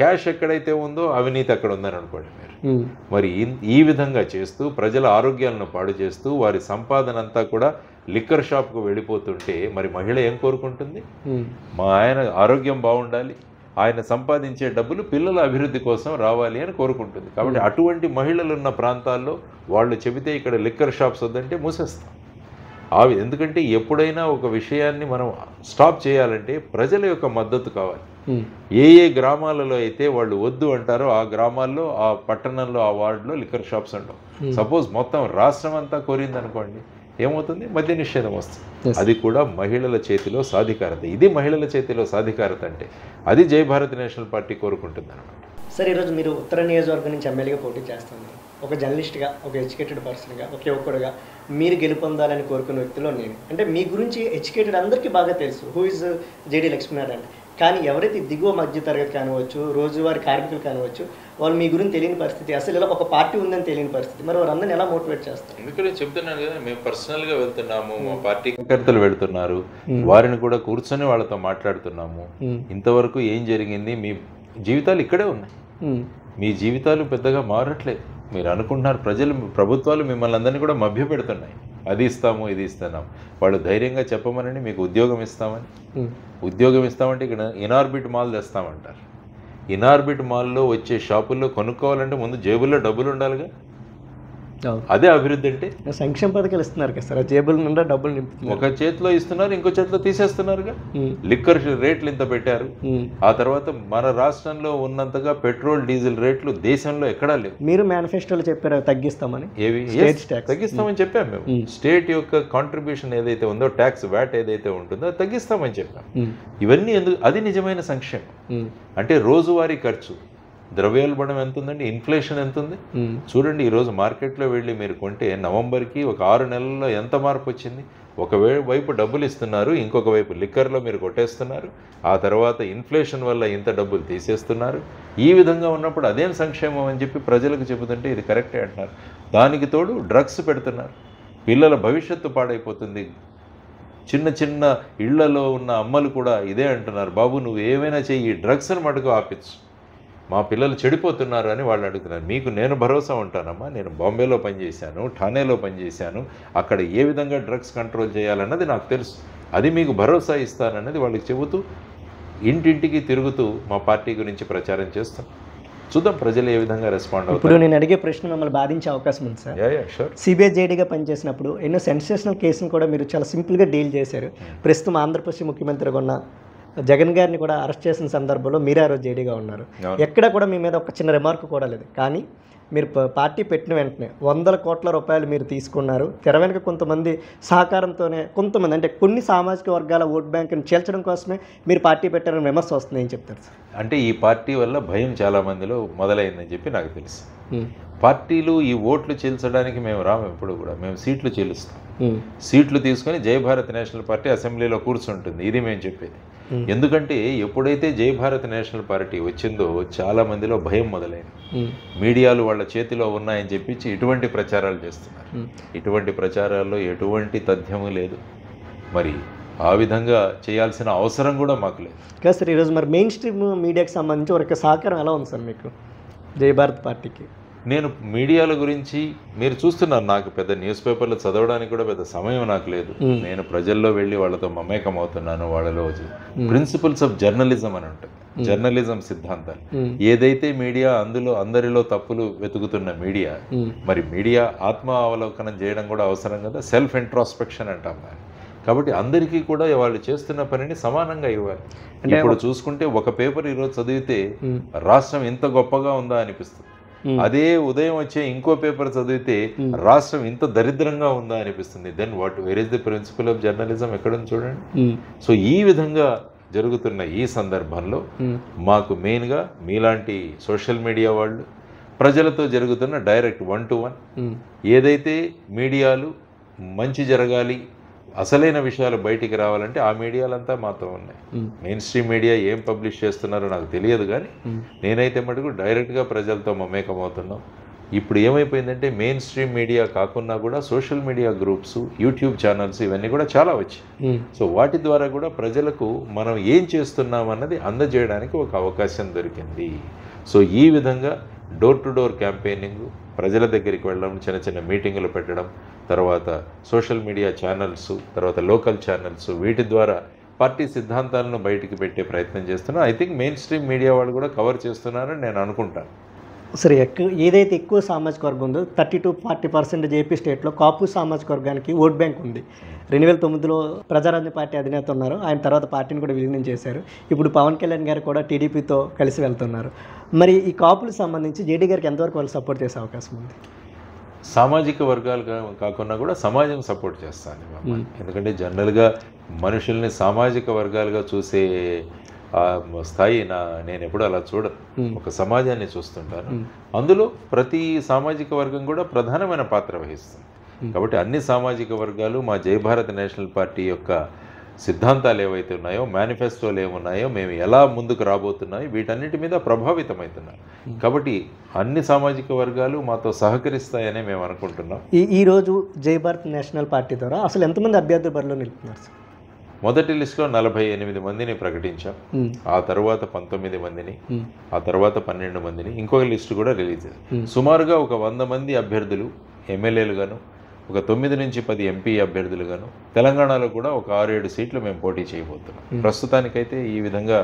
క్యాష్ ఎక్కడైతే ఉందో అవినీతి అక్కడ ఉందని అనుకోండి మీరు. మరి ఈ విధంగా చేస్తూ ప్రజల ఆరోగ్యాలను పాడు చేస్తూ వారి సంపాదన అంతా కూడా లిక్కర్ షాప్కు వెళ్ళిపోతుంటే మరి మహిళ ఏం కోరుకుంటుంది? మా ఆయన ఆరోగ్యం బాగుండాలి, ఆయన సంపాదించే డబ్బులు పిల్లల అభివృద్ధి కోసం రావాలి అని కోరుకుంటుంది. కాబట్టి అటువంటి మహిళలు ఉన్న ప్రాంతాల్లో వాళ్ళు చెబితే ఇక్కడ లిక్కర్ షాప్స్ వద్దంటే మూసేస్తాం. ఎందుకంటే ఎప్పుడైనా ఒక విషయాన్ని మనం స్టాప్ చేయాలంటే ప్రజల యొక్క మద్దతు కావాలి. ఏ గ్రామాలలో అయితే వాళ్ళు వద్దు అంటారో ఆ గ్రామాల్లో, ఆ పట్టణంలో, ఆ వార్డులో లిక్కర్ షాప్స్ ఉండవు. సపోజ్ మొత్తం రాష్ట్రం అంతా కోరింది అనుకోండి, ఏమవుతుంది? మద్య నిషేధం వస్తుంది. అది కూడా మహిళల చేతిలో సాధికారత. ఇది మహిళల చేతిలో సాధికారత అంటే అది జై భారత్ నేషనల్ పార్టీ కోరుకుంటుంది అనమాట. సార్, ఈరోజు మీరు ఉత్తర నియోజకవర్గం నుంచి ఎమ్మెల్యేగా పోటీ చేస్తున్నారు. ఒక జర్నలిస్ట్గా, ఒక ఎడ్యుకేటెడ్ పర్సన్గా, ఒక యువకుడుగా మీరు గెలుపొందాలని కోరుకున్న వ్యక్తిలో నేను. అంటే మీ గురించి ఎడ్యుకేటెడ్ అందరికీ బాగా తెలుసు, హూ ఇస్ జేడీ లక్ష్మీనారాయణ. కానీ ఎవరైతే దిగువ మధ్య తరగతి కానివచ్చు, రోజువారీ కార్మికులు కానివచ్చు, వాళ్ళు మీ గురించి తెలియని పరిస్థితి, అసలు ఇలా ఒక పార్టీ ఉందని తెలియని పరిస్థితి, మరి వారందరినీ ఎలా మోటివేట్ చేస్తారు? ఎందుకంటే చెప్తున్నాను కదా, మేము పర్సనల్గా వెళ్తున్నాము, మా పార్టీ కార్యకర్తలు వెళ్తున్నారు, వారిని కూడా కూర్చొని వాళ్ళతో మాట్లాడుతున్నాము. ఇంతవరకు ఏం జరిగింది? మీ జీవితాలు ఇక్కడే ఉన్నాయి, మీ జీవితాలు పెద్దగా మారట్లేదు. మీరు అనుకుంటున్నారు ప్రభుత్వాలు మిమ్మల్ని అందరినీ కూడా మభ్య పెడుతున్నాయి, అది ఇస్తాము ఇది ఇస్తున్నాం. వాళ్ళు ధైర్యంగా చెప్పమని మీకు ఉద్యోగం ఇస్తామని. ఉద్యోగం ఇస్తామంటే ఇక్కడ ఇనార్బిట్ మాల్ తెస్తామంటారు. ఇనార్బిట్ మాల్లో వచ్చే షాపుల్లో కొనుక్కోవాలంటే ముందు జేబుల్లో డబ్బులు ఉండాలిగా. అదే అభివృద్ధి అంటే. సంక్షేమ పథకాలు ఇస్తున్నారు కదా సార్, జేబుల నుండి డబ్బులు నింపుతున్నారు. ఒక చేతిలో ఇస్తున్నారు, ఇంకో చేతిలో తీసేస్తున్నారుగా. లిక్కర్ రేట్లు ఇంత పెట్టారు. ఆ తర్వాత మన రాష్ట్రంలో ఉన్నంతగా పెట్రోల్ డీజిల్ రేట్లు దేశంలో ఎక్కడా లేవు. మీరు మేనిఫెస్టోలో చెప్పారు తగ్గిస్తామని. ఏవి? తగ్గిస్తామని చెప్పాం మేము. స్టేట్ యొక్క కాంట్రిబ్యూషన్ ఏదైతే ఉందో, ట్యాక్స్ వ్యాట్ ఏదైతే ఉంటుందో అది తగ్గిస్తామని చెప్పాం. ఇవన్నీ ఎందుకు? అది నిజమైన సంక్షేమం. అంటే రోజువారీ ఖర్చు ద్రవ్యోల్బణం ఎంత ఉందండి, ఇన్ఫ్లేషన్ ఎంత ఉంది చూడండి. ఈరోజు మార్కెట్లో వెళ్ళి మీరు కొంటే నవంబర్కి ఒక 6 నెలల్లో ఎంత మార్పు వచ్చింది. ఒక వైపు డబ్బులు ఇస్తున్నారు, ఇంకొక వైపు లిక్కర్లో మీరు కొట్టేస్తున్నారు, ఆ తర్వాత ఇన్ఫ్లేషన్ వల్ల ఇంత డబ్బులు తీసేస్తున్నారు. ఈ విధంగా ఉన్నప్పుడు అదేం సంక్షేమం అని చెప్పి ప్రజలకు చెబుతుంటే ఇది కరెక్టే అంటున్నారు. దానికి తోడు డ్రగ్స్ పెడుతున్నారు, పిల్లల భవిష్యత్తు పాడైపోతుంది. చిన్న చిన్న ఇళ్లలో ఉన్న అమ్మలు కూడా ఇదే అంటున్నారు, బాబు నువ్వు ఏమైనా చెయ్యి, డ్రగ్స్ని మటుకు ఆపించు, మా పిల్లలు చెడిపోతున్నారు అని వాళ్ళు అడుగుతున్నారు. మీకు నేను భరోసా ఉంటానమ్మా, నేను బాంబేలో పనిచేశాను, ఠానేలో పనిచేశాను, అక్కడ ఏ విధంగా డ్రగ్స్ కంట్రోల్ చేయాలన్నది నాకు తెలుసు, అది మీకు భరోసా ఇస్తానన్నది వాళ్ళకి చెబుతూ ఇంటింటికి తిరుగుతూ మా పార్టీ గురించి ప్రచారం చేస్తాం. చూద్దాం ప్రజలు ఏ విధంగా రెస్పాండ్ అవుతారు. ఇప్పుడు నేను అడిగే ప్రశ్న మిమ్మల్ని బాధించే అవకాశం ఉంది సార్. షూర్. సిబిఐ జేడీగా పనిచేసినప్పుడు ఎన్నో సెన్సేషనల్ కేసును కూడా మీరు చాలా సింపుల్గా డీల్ చేశారు. ప్రస్తుతం ఆంధ్రప్రదేశ్ ముఖ్యమంత్రిగా ఉన్న జగన్ గారిని కూడా అరెస్ట్ చేసిన సందర్భంలో మీరు ఆ రోజు జేడీగా ఉన్నారు. ఎక్కడ కూడా మీ మీద ఒక చిన్న రిమార్క్ కూడా లేదు. కానీ మీరు పార్టీ పెట్టిన వెంటనే 100 కోట్ల రూపాయలు మీరు తీసుకున్నారు. తెర వెనుక కొంతమంది సహకారంతోనే, కొంతమంది అంటే కొన్ని సామాజిక వర్గాల ఓట్ బ్యాంకుని చీల్చడం కోసమే మీరు పార్టీ పెట్టారని విమర్శ వస్తుంది. ఏం చెప్తారు సార్? అంటే ఈ పార్టీ వల్ల భయం చాలా మందిలో మొదలైందని చెప్పి నాకు తెలుసు. పార్టీలు ఈ ఓట్లు చీల్చడానికి మేము రాము, ఎప్పుడు కూడా మేము సీట్లు చీలుస్తాం. సీట్లు తీసుకొని జై భారత్ నేషనల్ పార్టీ అసెంబ్లీలో కూర్చుంటుంది, ఇది మేము చెప్పేది. ఎందుకంటే ఎప్పుడైతే జై భారత్ నేషనల్ పార్టీ వచ్చిందో చాలా మందిలో భయం మొదలైంది. మీడియాలు వాళ్ళ చేతిలో ఉన్నాయని చెప్పించి ఇటువంటి ప్రచారాలు చేస్తున్నారు. ఇటువంటి ప్రచారాల్లో ఎటువంటి తథ్యము లేదు. మరి ఆ విధంగా చేయాల్సిన అవసరం కూడా మాకు లేదు కదా సార్. ఈరోజు మరి మెయిన్ స్ట్రీమ్ మీడియాకి సంబంధించి ఒక సహకారం ఎలా ఉంది సార్ మీకు జై భారత్ పార్టీకి? నేను మీడియాల గురించి మీరు చూస్తున్నారు, నాకు పెద్ద న్యూస్ పేపర్లు చదవడానికి కూడా పెద్ద సమయం నాకు లేదు. నేను ప్రజల్లో వెళ్ళి వాళ్ళతో మమేకం అవుతున్నాను. వాళ్ళలో ప్రిన్సిపల్స్ ఆఫ్ జర్నలిజం అని ఉంటుంది, జర్నలిజం సిద్ధాంతాలు. ఏదైతే మీడియా అందరిలో తప్పులు వెతుకుతున్న మీడియా, మరి మీడియా ఆత్మ అవలోకనం చేయడం కూడా అవసరం కదా, సెల్ఫ్ ఇంట్రాస్పెక్షన్ అంటాం దాన్ని. కాబట్టి అందరికీ కూడా వాళ్ళు చేస్తున్న పనిని సమానంగా ఇవ్వాలి. ఇప్పుడు చూసుకుంటే ఒక పేపర్ ఈరోజు చదివితే రాష్ట్రం ఇంత గొప్పగా ఉందా అనిపిస్తుంది. అదే ఉదయం వచ్చే ఇంకో పేపర్ చదివితే రాష్ట్రం ఇంత దరిద్రంగా ఉందా అనిపిస్తుంది. Then where is the principle of journalism ఎక్కడుంది చూడండి. సో ఈ విధంగా జరుగుతున్న ఈ సందర్భంలో మాకు మెయిన్గా మీలాంటి సోషల్ మీడియా వాళ్ళు ప్రజలతో జరుగుతున్న డైరెక్ట్ 1-to-1 ఏదైతే మీడియాలు మంచి జరగాలి, అసలైన విషయాలు బయటికి రావాలంటే ఆ మీడియాలంతా మాతో ఉన్నాయి. మెయిన్ స్ట్రీమ్ మీడియా ఏం పబ్లిష్ చేస్తున్నారో నాకు తెలియదు, కానీ నేనైతే మటుకు డైరెక్ట్గా ప్రజలతో మమేకం అవుతున్నాం. ఇప్పుడు ఏమైపోయిందంటే మెయిన్ స్ట్రీమ్ మీడియా కాకుండా కూడా social media groups, YouTube channels ఇవన్నీ కూడా చాలా వచ్చాయి. సో వాటి ద్వారా కూడా ప్రజలకు మనం ఏం చేస్తున్నాం అన్నది అందజేయడానికి ఒక అవకాశం దొరికింది. సో ఈ విధంగా డోర్ టు డోర్ క్యాంపెయినింగ్, ప్రజల దగ్గరికి వెళ్ళడం, చిన్న చిన్న మీటింగులు పెట్టడం, తర్వాత సోషల్ మీడియా ఛానల్స్, తర్వాత లోకల్ ఛానల్స్, వీటి ద్వారా పార్టీ సిద్ధాంతాలను బయటికి పెట్టే ప్రయత్నం చేస్తున్నారు. I think main stream media వాళ్ళు కూడా కవర్ చేస్తున్నారని నేను అనుకుంటాను. సరే, ఏదైతే ఎక్కువ సామాజిక వర్గం ఉందో 30-40% ఏపీ స్టేట్లో కాపు సామాజిక వర్గానికి ఓట్ బ్యాంక్ ఉంది. 2009లో ప్రజారాజ్య పార్టీ అధినేత ఉన్నారు, ఆయన తర్వాత పార్టీని కూడా విలీనం చేశారు. ఇప్పుడు పవన్ కళ్యాణ్ గారు కూడా టీడీపీతో కలిసి వెళ్తున్నారు. మరి ఈ కాపులకు సంబంధించి జేడీ గారికి ఎంతవరకు వాళ్ళు సపోర్ట్ చేసే అవకాశం ఉంది? సామాజిక వర్గాలు కాకుండా కూడా సమాజం సపోర్ట్ చేస్తాను. ఎందుకంటే జనరల్గా మనుషుల్ని సామాజిక వర్గాలుగా చూసే స్థాయి నేను ఎప్పుడు అలా చూడను. ఒక సమాజాన్ని చూస్తుంటాను, అందులో ప్రతి సామాజిక వర్గం కూడా ప్రధానమైన పాత్ర వహిస్తుంది. కాబట్టి అన్ని సామాజిక వర్గాలు మా జై భారత్ నేషనల్ పార్టీ యొక్క సిద్ధాంతాలు ఏవైతే ఉన్నాయో, మేనిఫెస్టోలు ఏమున్నాయో, మేము ఎలా ముందుకు రాబోతున్నాయో వీటన్నిటి మీద ప్రభావితమవుతున్నాం. కాబట్టి అన్ని సామాజిక వర్గాలు మాతో సహకరిస్తాయని మేము అనుకుంటున్నాం. ఈరోజు జై భారత్ నేషనల్ పార్టీ ద్వారా అసలు ఎంతమంది అభ్యర్థుల బరిలో నిలుపుతున్నారు సార్? మొదటి లిస్టులో 48 మందిని ప్రకటించాం, ఆ తర్వాత 19 మందిని, ఆ తర్వాత 12 మందిని, ఇంకొక లిస్టు కూడా రిలీజ్ అయింది. సుమారుగా ఒక 100 మంది అభ్యర్థులు ఎమ్మెల్యేలుగాను, ఒక 9 నుంచి 10 ఎంపీ అభ్యర్థులుగాను, తెలంగాణలో కూడా ఒక 6-7 సీట్లు మేము పోటీ చేయబోతున్నాం. ప్రస్తుతానికైతే ఈ విధంగా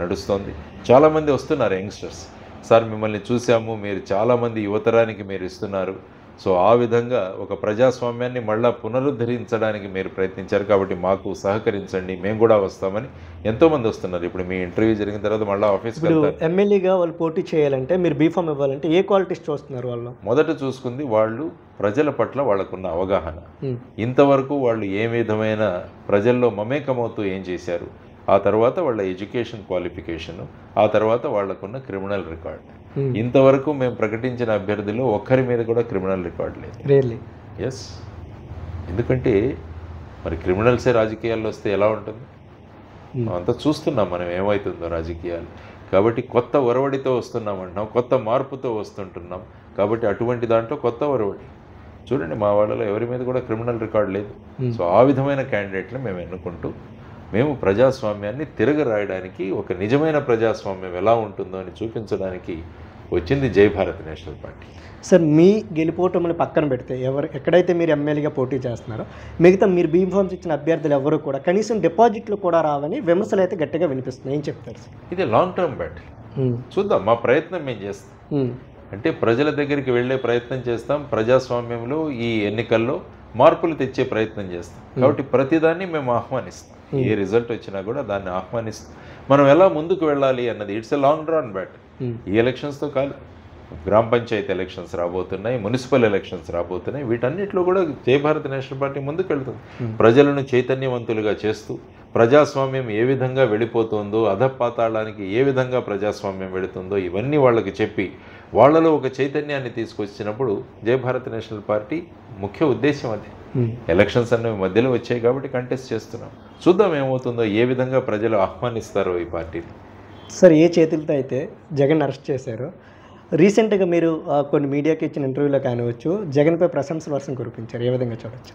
నడుస్తోంది. చాలామంది వస్తున్నారు యంగ్స్టర్స్, సార్ మిమ్మల్ని చూసాము, మీరు చాలామంది యువతరానికి మీరు ఇస్తున్నారు, సో ఆ విధంగా ఒక ప్రజాస్వామ్యాన్ని మళ్ళా పునరుద్ధరించడానికి మీరు ప్రయత్నించారు, కాబట్టి మాకు సహకరించండి, మేము కూడా వస్తామని ఎంతోమంది వస్తున్నారు. ఇప్పుడు మీ ఇంటర్వ్యూ జరిగిన తర్వాత మళ్ళీ ఆఫీస్కి వెళ్తారు. ఎమ్మెల్యేగా వాళ్ళు పోటీ చేయాలంటే మీరు బీఫామ్ ఇవ్వాలంటే ఏ క్వాలిటీస్ చూస్తున్నారు వాళ్ళు? మొదట చూసుకుంది వాళ్ళు ప్రజల పట్ల వాళ్ళకున్న అవగాహన, ఇంతవరకు వాళ్ళు ఏ విధమైన ప్రజల్లో మమేకమవుతూ ఏం చేశారు, ఆ తర్వాత వాళ్ళ ఎడ్యుకేషన్ క్వాలిఫికేషను, ఆ తర్వాత వాళ్ళకున్న క్రిమినల్ రికార్డ్. ఇంతవరకు మేము ప్రకటించిన అభ్యర్థులు ఒక్కరి మీద కూడా క్రిమినల్ రికార్డ్ లేదు. రియల్లీ? ఎస్. ఎందుకంటే మరి క్రిమినల్సే రాజకీయాల్లో వస్తే ఎలా ఉంటుంది? అంతా చూస్తున్నాం మనం ఏమవుతుందో రాజకీయాలు. కాబట్టి కొత్త ఒరవడితో వస్తున్నామంటున్నాం, కొత్త మార్పుతో వస్తుంటున్నాం. కాబట్టి అటువంటి దాంట్లో కొత్త ఒరవడి చూడండి, మా వాళ్ళలో ఎవరి మీద కూడా క్రిమినల్ రికార్డ్ లేదు. సో ఆ విధమైన క్యాండిడేట్ని మేము ఎన్నుకుంటూ మేము ప్రజాస్వామ్యాన్ని తిరగరాయడానికి, ఒక నిజమైన ప్రజాస్వామ్యం ఎలా ఉంటుందో అని చూపించడానికి వచ్చింది జై భారత్ నేషనల్ పార్టీ. సార్, మీ గెలిపోవటంని పక్కన పెడితే ఎక్కడైతే మీరు ఎమ్మెల్యేగా పోటీ చేస్తున్నారో మిగతా మీరు బీమ్ ఫార్మ్స్ ఇచ్చిన అభ్యర్థులు ఎవరు కూడా కనీసం డిపాజిట్లు కూడా రావని విమర్శలు అయితే గట్టిగా వినిపిస్తున్నాయి. ఏం చెప్తారు సార్? ఇది లాంగ్ టర్మ్ బ్యాటిల్. చూద్దాం, మా ప్రయత్నం మేము చేస్తాం. అంటే ప్రజల దగ్గరికి వెళ్ళే ప్రయత్నం చేస్తాం. ప్రజాస్వామ్యంలో ఈ ఎన్నికల్లో మార్పులు తెచ్చే ప్రయత్నం చేస్తాం. కాబట్టి ప్రతిదాన్ని మేము ఆహ్వానిస్తాం. ఏ రిజల్ట్ వచ్చినా కూడా దాన్ని ఆహ్వానిస్తాం. మనం ఎలా ముందుకు వెళ్ళాలి అన్నది it's a long drawn battle. ఈ ఎలక్షన్స్తో కాదు, గ్రామ పంచాయతీ ఎలక్షన్స్ రాబోతున్నాయి, మున్సిపల్ ఎలక్షన్స్ రాబోతున్నాయి. వీటన్నిటిలో కూడా జై భారత్ నేషనల్ పార్టీ ముందుకు వెళ్తుంది. ప్రజలను చైతన్యవంతులుగా చేస్తూ ప్రజాస్వామ్యం ఏ విధంగా వెళ్ళిపోతుందో, అధపాతాళానికి ఏ విధంగా ప్రజాస్వామ్యం వెళుతుందో ఇవన్నీ వాళ్ళకి చెప్పి వాళ్ళలో ఒక చైతన్యాన్ని తీసుకొచ్చినప్పుడు జై భారత్ నేషనల్ పార్టీ ముఖ్య ఉద్దేశం అది. ఎలక్షన్స్ అనేవి మధ్యలో వచ్చాయి కాబట్టి కంటెస్ట్ చేస్తున్నాం. చూద్దాం ఏమవుతుందో, ఏ విధంగా ప్రజలు ఆహ్వానిస్తారో ఈ పార్టీని. సార్, ఏ చేతులతో అయితే జగన్ అరెస్ట్ చేశారో రీసెంట్గా మీరు కొన్ని మీడియాకి ఇచ్చిన ఇంటర్వ్యూలో కానివచ్చు జగన్పై ప్రశంసల వర్షం కురిపించారు. ఏ విధంగా చూడొచ్చు?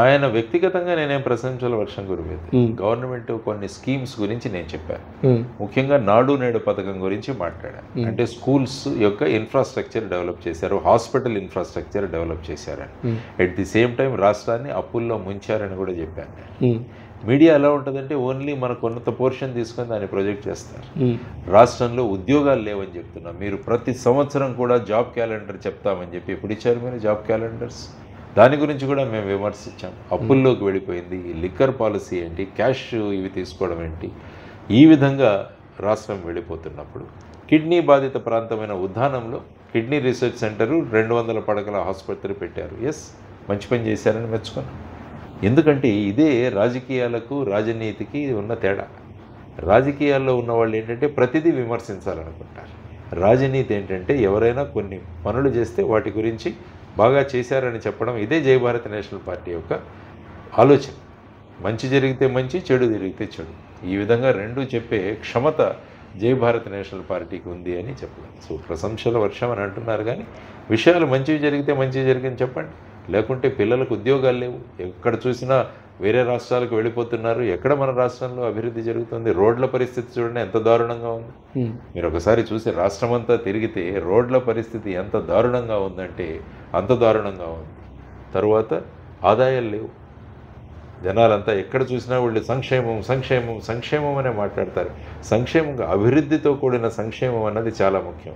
ఆయన వ్యక్తిగతంగా నేనేం ప్రశంసల వర్షం కురిపింది. గవర్నమెంట్ కొన్ని స్కీమ్స్ గురించి నేను చెప్పాను. ముఖ్యంగా నాడు నేడు పథకం గురించి మాట్లాడాను. అంటే స్కూల్స్ యొక్క ఇన్ఫ్రాస్ట్రక్చర్ డెవలప్ చేశారు, హాస్పిటల్ ఇన్ఫ్రాస్ట్రక్చర్ డెవలప్ చేశారని. ఎట్ ది సేమ్ టైం రాష్ట్రాన్ని అప్పుల్లో ముంచారని కూడా చెప్పాను నేను. మీడియా ఎలా ఉంటుందంటే ఓన్లీ మన కొంత పోర్షన్ తీసుకొని దాన్ని ప్రొజెక్ట్ చేస్తారు. రాష్ట్రంలో ఉద్యోగాలు లేవని చెప్తున్నాం. మీరు ప్రతి సంవత్సరం కూడా జాబ్ క్యాలెండర్ చెప్తామని చెప్పి ఎప్పుడు ఇచ్చారు మీరు జాబ్ క్యాలెండర్స్? దాని గురించి కూడా మేము విమర్శించాం. అప్పుల్లోకి వెళ్ళిపోయింది, లిక్కర్ పాలసీ ఏంటి, క్యాష్ ఇవి తీసుకోవడం ఏంటి, ఈ విధంగా రాష్ట్రం వెళ్ళిపోతున్నప్పుడు కిడ్నీ బాధిత ప్రాంతమైన ఉద్దానంలో కిడ్నీ రీసెర్చ్ సెంటరు 200 పడకల ఆసుపత్రి పెట్టారు. ఎస్, మంచి పని చేశారని మెచ్చుకున్నాం. ఎందుకంటే ఇదే రాజకీయాలకు రాజనీతికి ఉన్న తేడా. రాజకీయాల్లో ఉన్న వాళ్ళు ఏంటంటే ప్రతిదీ విమర్శించాలనుకుంటారు. రాజనీతి ఏంటంటే ఎవరైనా కొన్ని పనులు చేస్తే వాటి గురించి బాగా చేశారని చెప్పడం. ఇదే జై భారత్ నేషనల్ పార్టీ యొక్క ఆలోచన. మంచి జరిగితే మంచి, చెడు జరిగితే చెడు, ఈ విధంగా రెండూ చెప్పే క్షమత జై భారత్ నేషనల్ పార్టీకి ఉంది అని చెప్పడం. సో ప్రశంసల వర్షం అని అంటున్నారు, కానీ విషయాలు మంచివి జరిగితే మంచివి జరిగింది చెప్పండి. లేకుంటే పిల్లలకు ఉద్యోగాలు లేవు, ఎక్కడ చూసినా వేరే రాష్ట్రాలకు వెళ్ళిపోతున్నారు. ఎక్కడ మన రాష్ట్రంలో అభివృద్ధి జరుగుతుంది? రోడ్ల పరిస్థితి చూడండి ఎంత దారుణంగా ఉంది. మీరు ఒకసారి చూసి రాష్ట్రం అంతా తిరిగితే రోడ్ల పరిస్థితి ఎంత దారుణంగా ఉందంటే అంత దారుణంగా ఉంది. తరువాత ఆదాయాలు లేవు. జనాలంతా ఎక్కడ చూసినా వాళ్ళు సంక్షేమం సంక్షేమం సంక్షేమం అనే మాట్లాడతారు. సంక్షేమంగా అభివృద్ధితో కూడిన సంక్షేమం అన్నది చాలా ముఖ్యం.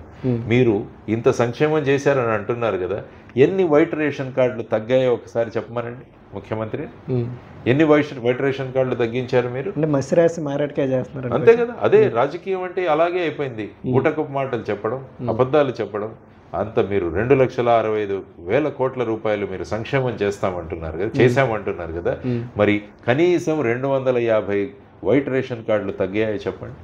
మీరు ఇంత సంక్షేమం చేశారని అంటున్నారు కదా, ఎన్ని వైట్ రేషన్ కార్డులు తగ్గాయో ఒకసారి చెప్పమనండి ముఖ్యమంత్రి. ఎన్ని వైట్ రేషన్ కార్డులు తగ్గించారు మీరు? మసిరాసి మారాటకే చేస్తున్నారు అంతే కదా. అదే రాజకీయం అంటే అలాగే అయిపోయింది. ఊటకపు మాటలు చెప్పడం, అబద్ధాలు చెప్పడం. అంత మీరు 2,65,000 కోట్ల రూపాయలు మీరు సంక్షేమం చేస్తామంటున్నారు కదా, చేశామంటున్నారు కదా. మరి కనీసం 250 వైట్ రేషన్ కార్డులు తగ్గాయో చెప్పండి.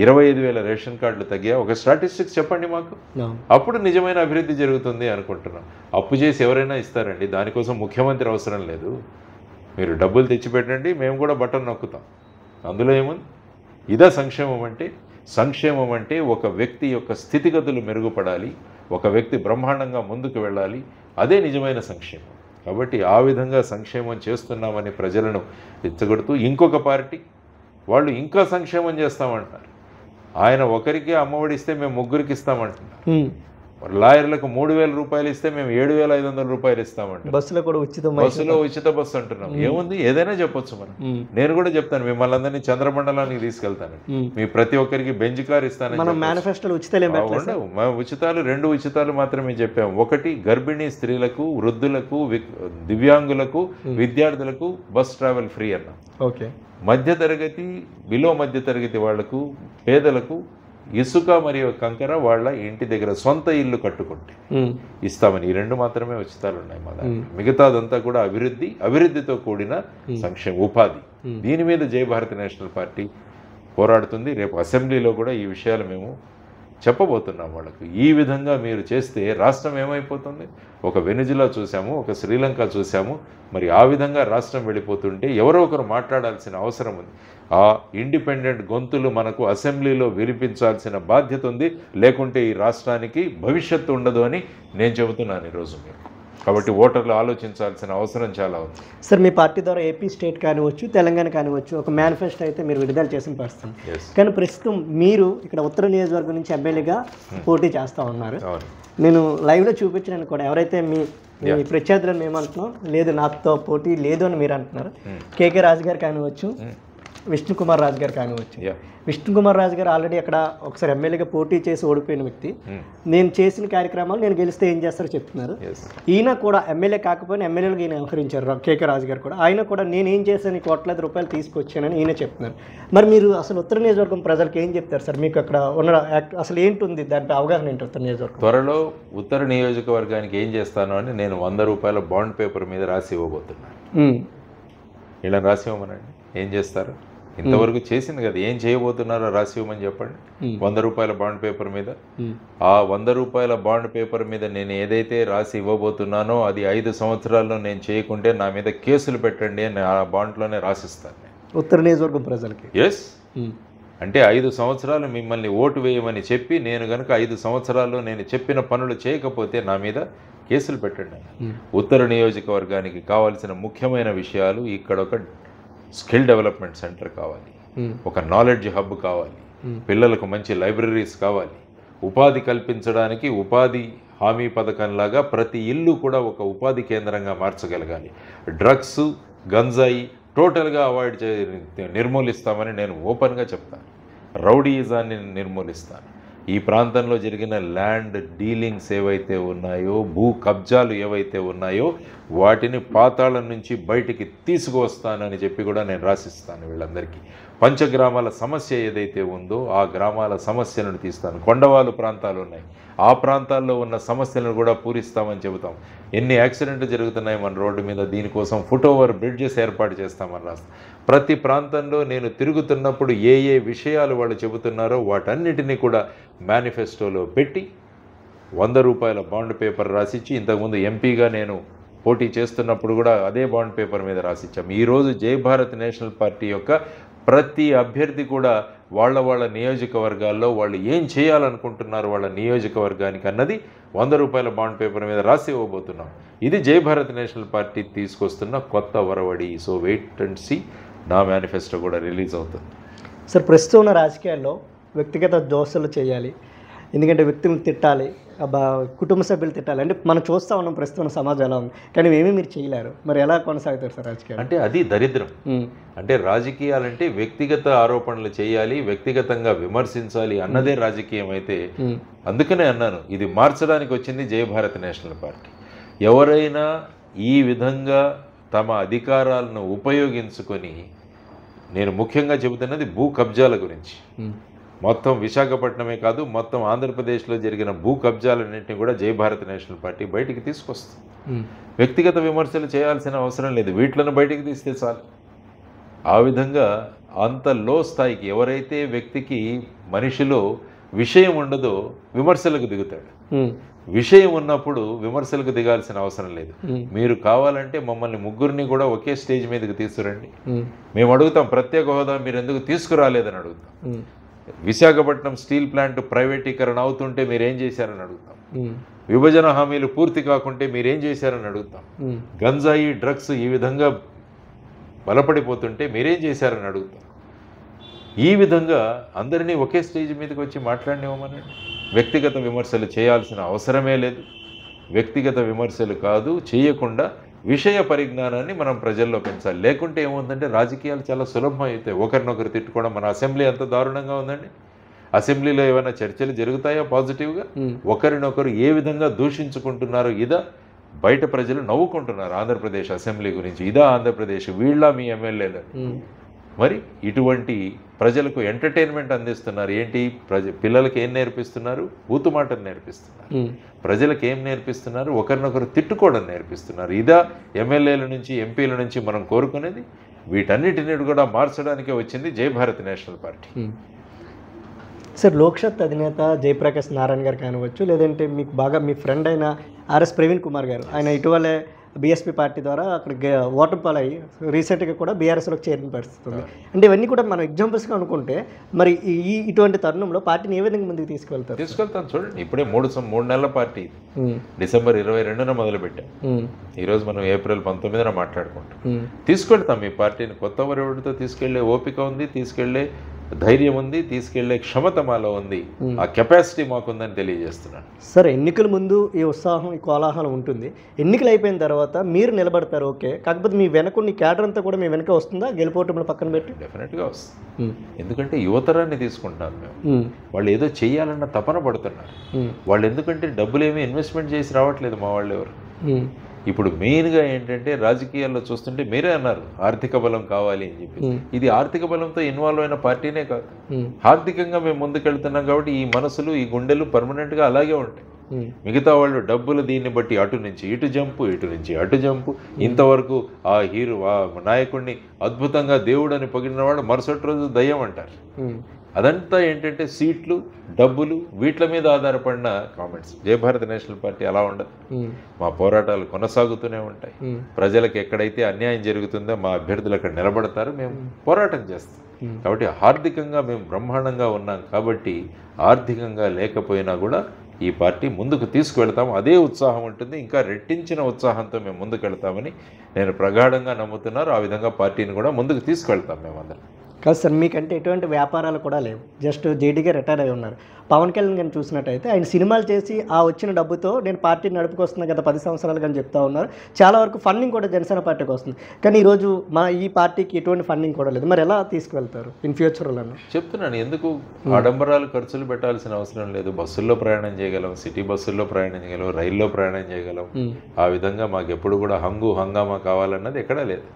25,000 రేషన్ కార్డులు తగ్గాయా? ఒక స్టాటిస్టిక్స్ చెప్పండి మాకు. అప్పుడు నిజమైన అభివృద్ధి జరుగుతుంది అనుకుంటున్నాం. అప్పు చేసి ఎవరైనా ఇస్తారండి, దానికోసం ముఖ్యమంత్రి అవసరం లేదు. మీరు డబ్బులు తెచ్చిపెట్టండి, మేము కూడా బటన్ నొక్కుతాం. అందులో ఏముంది? ఇదా సంక్షేమం అంటే? సంక్షేమం అంటే ఒక వ్యక్తి యొక్క స్థితిగతులు మెరుగుపడాలి, ఒక వ్యక్తి బ్రహ్మాండంగా ముందుకు వెళ్ళాలి, అదే నిజమైన సంక్షేమం. కాబట్టి ఆ విధంగా సంక్షేమం చేస్తున్నామని ప్రజలను రెచ్చగొడుతూ ఇంకొక పార్టీ వాళ్ళు ఇంకా సంక్షేమం చేస్తామంటున్నారు. ఆయన ఒకరికి అమ్మఒడి ఇస్తే మేము ముగ్గురికి ఇస్తామంటున్నారు. లాయర్లకు 3,000 రూపాయలు ఇస్తే మేము 7,500 రూపాయలు ఇస్తామంటారు. బస్సులో కూడా ఉచిత, బస్సులో ఉచిత బస్సు అంటున్నాం. ఏముంది? ఏదైనా చెప్పొచ్చు మనం. నేను కూడా చెప్తాను, మిమ్మల్ని అందరినీ చంద్రమండలానికి తీసుకెళ్తాను, మీ ప్రతి ఒక్కరికి బెంజ్ కార్ ఇస్తాను. మేనిఫెస్టోలో ఉచితాలు ఉండవు. మా ఉచితాలు 2 ఉచితాలు మాత్రమే చెప్పాము. ఒకటి గర్భిణీ స్త్రీలకు, వృద్ధులకు, దివ్యాంగులకు, విద్యార్థులకు బస్ ట్రావెల్ ఫ్రీ అన్నాం. ఓకే. మధ్యతరగతి, బిలో మధ్యతరగతి వాళ్లకు, పేదలకు ఇసుక మరియు కంకర వాళ్ళ ఇంటి దగ్గర సొంత ఇల్లు కట్టుకుంటే ఇస్తామని. ఈ 2 మాత్రమే ఉచితాలు ఉన్నాయి మా దాంట్లో. మిగతాదంతా కూడా అభివృద్ధితో కూడిన సంక్షేమ, ఉపాధి. దీని మీద జై భారత్ నేషనల్ పార్టీ పోరాడుతుంది. రేపు అసెంబ్లీలో కూడా ఈ విషయాలు మేము చెప్పబోతున్నాం వాళ్ళకు. ఈ విధంగా మీరు చేస్తే రాష్ట్రం ఏమైపోతుంది? ఒక వెనుజులా చూసాము, ఒక శ్రీలంక చూసాము. మరి ఆ విధంగా రాష్ట్రం వెళ్ళిపోతుంటే ఎవరో ఒకరు మాట్లాడాల్సిన అవసరం ఉంది. ఆ ఇండిపెండెంట్ గొంతులు మనకు అసెంబ్లీలో వినిపించాల్సిన బాధ్యత ఉంది. లేకుంటే ఈ రాష్ట్రానికి భవిష్యత్తు ఉండదు అని నేను చెబుతున్నాను ఈరోజు మీరు. కాబట్టి ఓటర్లు ఆలోచించాల్సిన అవసరం చాలా ఉంది. సార్, మీ పార్టీ ద్వారా ఏపీ స్టేట్ కానివచ్చు, తెలంగాణ కానివచ్చు, ఒక మేనిఫెస్టో అయితే మీరు విడుదల చేసిన పరిస్థితి. కానీ ప్రస్తుతం మీరు ఇక్కడ ఉత్తర నియోజకవర్గం నుంచి ఎమ్మెల్యేగా పోటీ చేస్తూ ఉన్నారు. నేను లైవ్లో చూపించడానికి కూడా ఎవరైతే మీ ప్రత్యర్థులను మేము అంటున్నాం, లేదు నాతో పోటీ లేదు అని మీరు అంటున్నారు. కేకే రాజు గారు కానివచ్చు, విష్ణుకుమార్ రాజు గారు కానివచ్చు. విష్ణుకుమార్ రాజు గారు ఆల్రెడీ అక్కడ ఒకసారి ఎమ్మెల్యేగా పోటీ చేసి ఓడిపోయిన వ్యక్తి. నేను చేసిన కార్యక్రమాలు నేను గెలిస్తే ఏం చేస్తారో చెప్తున్నారు. ఈయన కూడా ఎమ్మెల్యే కాకపోయినా ఎమ్మెల్యేలకు ఈయన వ్యవహరించారు. కేకే రాజు గారు కూడా ఆయన కూడా నేనేం చేశాను, ₹1,00,000 తీసుకొచ్చానని ఈయన చెప్తున్నారు. మరి మీరు అసలు ఉత్తర నియోజకవర్గం ప్రజలకు ఏం చెప్తారు సార్? మీకు అక్కడ ఉన్న అసలు ఏంటుంది, దాంట్లో అవగాహన ఏంటి ఉత్తర నియోజకవర్గం? త్వరలో ఉత్తర నియోజకవర్గానికి ఏం చేస్తాను అని నేను ₹100 బాండ్ పేపర్ మీద రాసి ఇవ్వబోతున్నాను. ఇలా రాసి ఇవ్వమనండి, ఏం చేస్తారు? ఇంతవరకు చేసింది కదా, ఏం చేయబోతున్నారో రాసి ఇవ్వమని చెప్పండి. ₹100 బాండ్ పేపర్ మీద, ఆ ₹100 బాండ్ పేపర్ మీద నేను ఏదైతే రాసి ఇవ్వబోతున్నానో అది 5 సంవత్సరాల్లో నేను చేయకుంటే నా మీద కేసులు పెట్టండి అని ఆ బాండ్లోనే రాసిస్తాను ఉత్తర నియోజకవర్గం ప్రజలకి. ఎస్, అంటే 5 సంవత్సరాలు మిమ్మల్ని ఓటు వేయమని చెప్పి నేను కనుక 5 సంవత్సరాల్లో నేను చెప్పిన పనులు చేయకపోతే నా మీద కేసులు పెట్టండి. ఉత్తర నియోజకవర్గానికి కావాల్సిన ముఖ్యమైన విషయాలు, ఇక్కడ ఒక స్కిల్ డెవలప్మెంట్ సెంటర్ కావాలి, ఒక నాలెడ్జ్ హబ్ కావాలి, పిల్లలకు మంచి లైబ్రరీస్ కావాలి, ఉపాధి కల్పించడానికి ఉపాధి హామీ పథకంలాగా ప్రతి ఇల్లు కూడా ఒక ఉపాధి కేంద్రంగా మార్చగలగాలి. డ్రగ్స్, గంజాయి టోటల్గా అవాయిడ్ నిర్మూలిస్తామని నేను ఓపెన్గా చెప్తాను. రౌడీయిజాన్ని నిర్మూలిస్తాను. ఈ ప్రాంతంలో జరిగిన ల్యాండ్ డీలింగ్స్ ఏవైతే ఉన్నాయో, భూ కబ్జాలు ఏవైతే ఉన్నాయో వాటిని పాతాళం నుంచి బయటికి తీసుకువస్తానని చెప్పి కూడా నేను రాసిస్తాను వీళ్ళందరికీ. పంచగ్రామాల సమస్య ఏదైతే ఉందో ఆ గ్రామాల సమస్యలను తీస్తాను. కొండవాళ్ళు ప్రాంతాలు ఉన్నాయి, ఆ ప్రాంతాల్లో ఉన్న సమస్యలను కూడా పూరిస్తామని చెబుతాం. ఎన్ని యాక్సిడెంట్లు జరుగుతున్నాయి మన రోడ్డు మీద, దీనికోసం ఫుట్ ఓవర్ బ్రిడ్జెస్ ఏర్పాటు చేస్తామని రాస్తాం. ప్రతి ప్రాంతంలో నేను తిరుగుతున్నప్పుడు ఏ ఏ విషయాలు వాళ్ళు చెబుతున్నారో వాటన్నిటినీ కూడా మేనిఫెస్టోలో పెట్టి ₹100 బాండ్ పేపర్ రాసిచ్చి, ఇంతకుముందు ఎంపీగా నేను పోటీ చేస్తున్నప్పుడు కూడా అదే బాండ్ పేపర్ మీద రాసిచ్చాం. ఈరోజు జై భారత్ నేషనల్ పార్టీ యొక్క ప్రతి అభ్యర్థి కూడా వాళ్ళ నియోజకవర్గాల్లో వాళ్ళు ఏం చేయాలనుకుంటున్నారు వాళ్ళ నియోజకవర్గానికి అన్నది ₹100 బాండ్ పేపర్ మీద రాసి ఇవ్వబోతున్నాం. ఇది జై భారత్ నేషనల్ పార్టీ తీసుకొస్తున్న కొత్త వరవడి. సో వెయిట్ అండ్ సీ, నా మేనిఫెస్టో కూడా రిలీజ్ అవుతుంది. సార్, ప్రస్తుతం ఉన్న రాజకీయాల్లో వ్యక్తిగత దోషాలు చేయాలి, ఎందుకంటే వ్యక్తులను తిట్టాలి, కుటుంబ సభ్యులు తిట్టాలి, అంటే మనం చూస్తూ ఉన్నాం ప్రస్తుతం సమాజం ఎలా ఉంది. కానీ ఏమీ మీరు చేయలేరు. మరి ఎలా కొనసాగుతారు సార్ రాజకీయాలు? అంటే అది దరిద్రం. అంటే రాజకీయాలంటే వ్యక్తిగత ఆరోపణలు చేయాలి, వ్యక్తిగతంగా విమర్శించాలి అన్నదే రాజకీయం అయితే. అందుకనే అన్నాను, ఇది మార్చడానికి వచ్చింది జై భారత్ నేషనల్ పార్టీ. ఎవరైనా ఈ విధంగా తమ అధికారాలను ఉపయోగించుకొని, నేను ముఖ్యంగా చెబుతున్నది భూ కబ్జాల గురించి. మొత్తం విశాఖపట్నమే కాదు, మొత్తం ఆంధ్రప్రదేశ్లో జరిగిన భూ కబ్జాలన్నింటినీ కూడా జై భారత్ నేషనల్ పార్టీ బయటికి తీసుకొస్తుంది. వ్యక్తిగత విమర్శలు చేయాల్సిన అవసరం లేదు, వీటిలను బయటికి తీస్తే చాలు. ఆ విధంగా అంత లో స్థాయికి ఎవరైతే వ్యక్తికి మనిషిలో విషయం ఉండదో విమర్శలకు దిగుతాడు. విషయం ఉన్నప్పుడు విమర్శలకు దిగాల్సిన అవసరం లేదు. మీరు కావాలంటే మమ్మల్ని ముగ్గురిని కూడా ఒకే స్టేజ్ మీదకి తీసుకురండి, మేము అడుగుతాం ప్రత్యేక హోదా మీరు ఎందుకు తీసుకురాలేదని అడుగుతాం. విశాఖపట్నం స్టీల్ ప్లాంట్ ప్రైవేటీకరణ అవుతుంటే మీరేం చేశారని అడుగుతాం. విభజన హామీలు పూర్తి కాకుంటే మీరేం చేశారని అడుగుతాం. గంజాయి, డ్రగ్స్ ఈ విధంగా బలపడిపోతుంటే మీరేం చేశారని అడుగుతాం. ఈ విధంగా అందరినీ ఒకే స్టేజ్ మీదకి వచ్చి మాట్లాడినివ్వమనండి. వ్యక్తిగత విమర్శలు చేయాల్సిన అవసరమే లేదు. వ్యక్తిగత విమర్శలు కాదు చేయకుండా విషయ పరిజ్ఞానాన్ని మనం ప్రజల్లో పెంచాలి. లేకుంటే ఏముందంటే రాజకీయాలు చాలా సులభం అవుతాయి. ఒకరినొకరు తిట్టుకోవడం. మన అసెంబ్లీ అంత దారుణంగా ఉందండి. అసెంబ్లీలో ఏమైనా చర్చలు జరుగుతాయా పాజిటివ్గా? ఒకరినొకరు ఏ విధంగా దూషించుకుంటున్నారో ఇదా బయట ప్రజలు నవ్వుకుంటున్నారు ఆంధ్రప్రదేశ్ అసెంబ్లీ గురించి. ఇదా ఆంధ్రప్రదేశ్, వీళ్ళ మీ ఎమ్మెల్యేలు. మరి ఇటువంటి ప్రజలకు ఎంటర్టైన్మెంట్ అందిస్తున్నారు. ఏంటి పిల్లలకి ఏం నేర్పిస్తున్నారు? బూతు మాటలు నేర్పిస్తున్నారు. ప్రజలకు ఏం నేర్పిస్తున్నారు? ఒకరినొకరు తిట్టుకోవడం నేర్పిస్తున్నారు. ఇదా ఎమ్మెల్యేల నుంచి ఎంపీల నుంచి మనం కోరుకునేది? వీటన్నిటిని కూడా మార్చడానికే వచ్చింది జై భారత్ నేషనల్ పార్టీ. సార్ లోక్సత్ అధినేత జయప్రకాష్ నారాయణ గారు కానివచ్చు, లేదంటే మీకు బాగా మీ ఫ్రెండ్ అయిన ఆర్ఎస్ ప్రవీణ్ కుమార్ గారు, ఆయన ఇటీవలే బీఎస్పీ పార్టీ ద్వారా అక్కడ ఓటర్ పాలయ్యి రీసెంట్గా కూడా బీఆర్ఎస్లోకి చేరిన పరిస్థితి ఉంది. అంటే ఇవన్నీ కూడా మనం ఎగ్జాంపుల్స్గా అనుకుంటే మరి ఇటువంటి తరుణంలో పార్టీని ఏ విధంగా ముందుకు తీసుకెళ్తాను చూడండి. ఇప్పుడే 3 నెలల పార్టీ డిసెంబర్ 22న మొదలుపెట్టాం. ఈరోజు మనం ఏప్రిల్ 19న మాట్లాడుకుంటాం. తీసుకెళ్తాం ఈ పార్టీని. కొత్త వరవడితో తీసుకెళ్లే ఓపిక ఉంది, తీసుకెళ్లే ధైర్యం ఉంది, తీసుకెళ్లే క్షమత మాలో ఉంది, ఆ కెపాసిటీ మాకుందని తెలియజేస్తున్నాను. సరే, ఎన్నికల ముందు ఈ ఉత్సాహం, ఈ కోలాహలం ఉంటుంది. ఎన్నికలు అయిపోయిన తర్వాత మీరు నిలబడతారు, ఓకే. కాకపోతే మీ వెనక ఈ క్యాడర్ అంతా కూడా మీ వెనక వస్తుందా? గెలుపోవటంలో పక్కన పెట్టి డెఫినెట్గా వస్తుంది. ఎందుకంటే యువతరాన్ని తీసుకుంటాం మేము. వాళ్ళు ఏదో చెయ్యాలన్న తపన పడుతున్నారు. వాళ్ళు ఎందుకంటే డబ్బులు ఏమీ ఇన్వెస్ట్మెంట్ చేసి రావట్లేదు మా వాళ్ళు ఎవరు. ఇప్పుడు మెయిన్గా ఏంటంటే రాజకీయాల్లో చూస్తుంటే మీరే అన్నారు ఆర్థిక బలం కావాలి అని చెప్పి. ఇది ఆర్థిక బలంతో ఇన్వాల్వ్ అయిన పార్టీనే కాదు. ఆర్థికంగా మేము ముందుకెళ్తున్నాం కాబట్టి ఈ మనసులు, ఈ గుండెలు పర్మనెంట్గా అలాగే ఉంటాయి. మిగతా వాళ్ళు డబ్బులు దీన్ని బట్టి అటు నుంచి ఇటు జంపు, ఇటు నుంచి అటు జంపు. ఇంతవరకు ఆ హీరో, ఆ నాయకుడిని అద్భుతంగా దేవుడు అని పొగిడిన వాడు మరుసటి రోజు దయ్యం అంటారు. అదంతా ఏంటంటే సీట్లు, డబ్బులు, వీటి మీద ఆధారపడిన కామెంట్స్. జయభారత్ నేషనల్ పార్టీ అలా ఉండదు. మా పోరాటాలు కొనసాగుతూనే ఉంటాయి. ప్రజలకు ఎక్కడైతే అన్యాయం జరుగుతుందో మా అభ్యర్థులు అక్కడ నిలబడతారు, మేము పోరాటం చేస్తాం. కాబట్టి ఆర్థికంగా మేము బ్రహ్మాండంగా ఉన్నాం. కాబట్టి ఆర్థికంగా లేకపోయినా కూడా ఈ పార్టీ ముందుకు తీసుకువెళ్తాము. అదే ఉత్సాహం ఉంటుంది, ఇంకా రెట్టించిన ఉత్సాహంతో మేము ముందుకెళ్తామని నేను ప్రగాఢంగా నమ్ముతున్నారు. ఆ విధంగా పార్టీని కూడా ముందుకు తీసుకువెళ్తాం మేమందరం. కాదు సార్, మీకంటే ఎటువంటి వ్యాపారాలు కూడా లేవు, జస్ట్ జేడీగా రిటైర్ అయి ఉన్నారు. పవన్ కళ్యాణ్ గారిని చూసినట్టయితే ఆయన సినిమాలు చేసి ఆ వచ్చిన డబ్బుతో నేను పార్టీని నడుపుకొస్తున్నా గత 10 సంవత్సరాలుగా అని చెప్తా ఉన్నారు. చాలా వరకు ఫండింగ్ కూడా జనసేన పార్టీకి వస్తుంది. కానీ ఈరోజు ఈ పార్టీకి ఎటువంటి ఫండింగ్ కూడా లేదు. మరి ఎలా తీసుకువెళ్తారు ఇన్ ఫ్యూచర్లో? చెప్తున్నాను, ఎందుకు ఆడంబరాలు ఖర్చులు పెట్టాల్సిన అవసరం లేదు. బస్సుల్లో ప్రయాణం చేయగలం, సిటీ బస్సుల్లో ప్రయాణం చేయగలం, రైల్లో ప్రయాణం చేయగలం. ఆ విధంగా మాకు ఎప్పుడు కూడా హంగామా కావాలన్నది ఎక్కడా లేదు.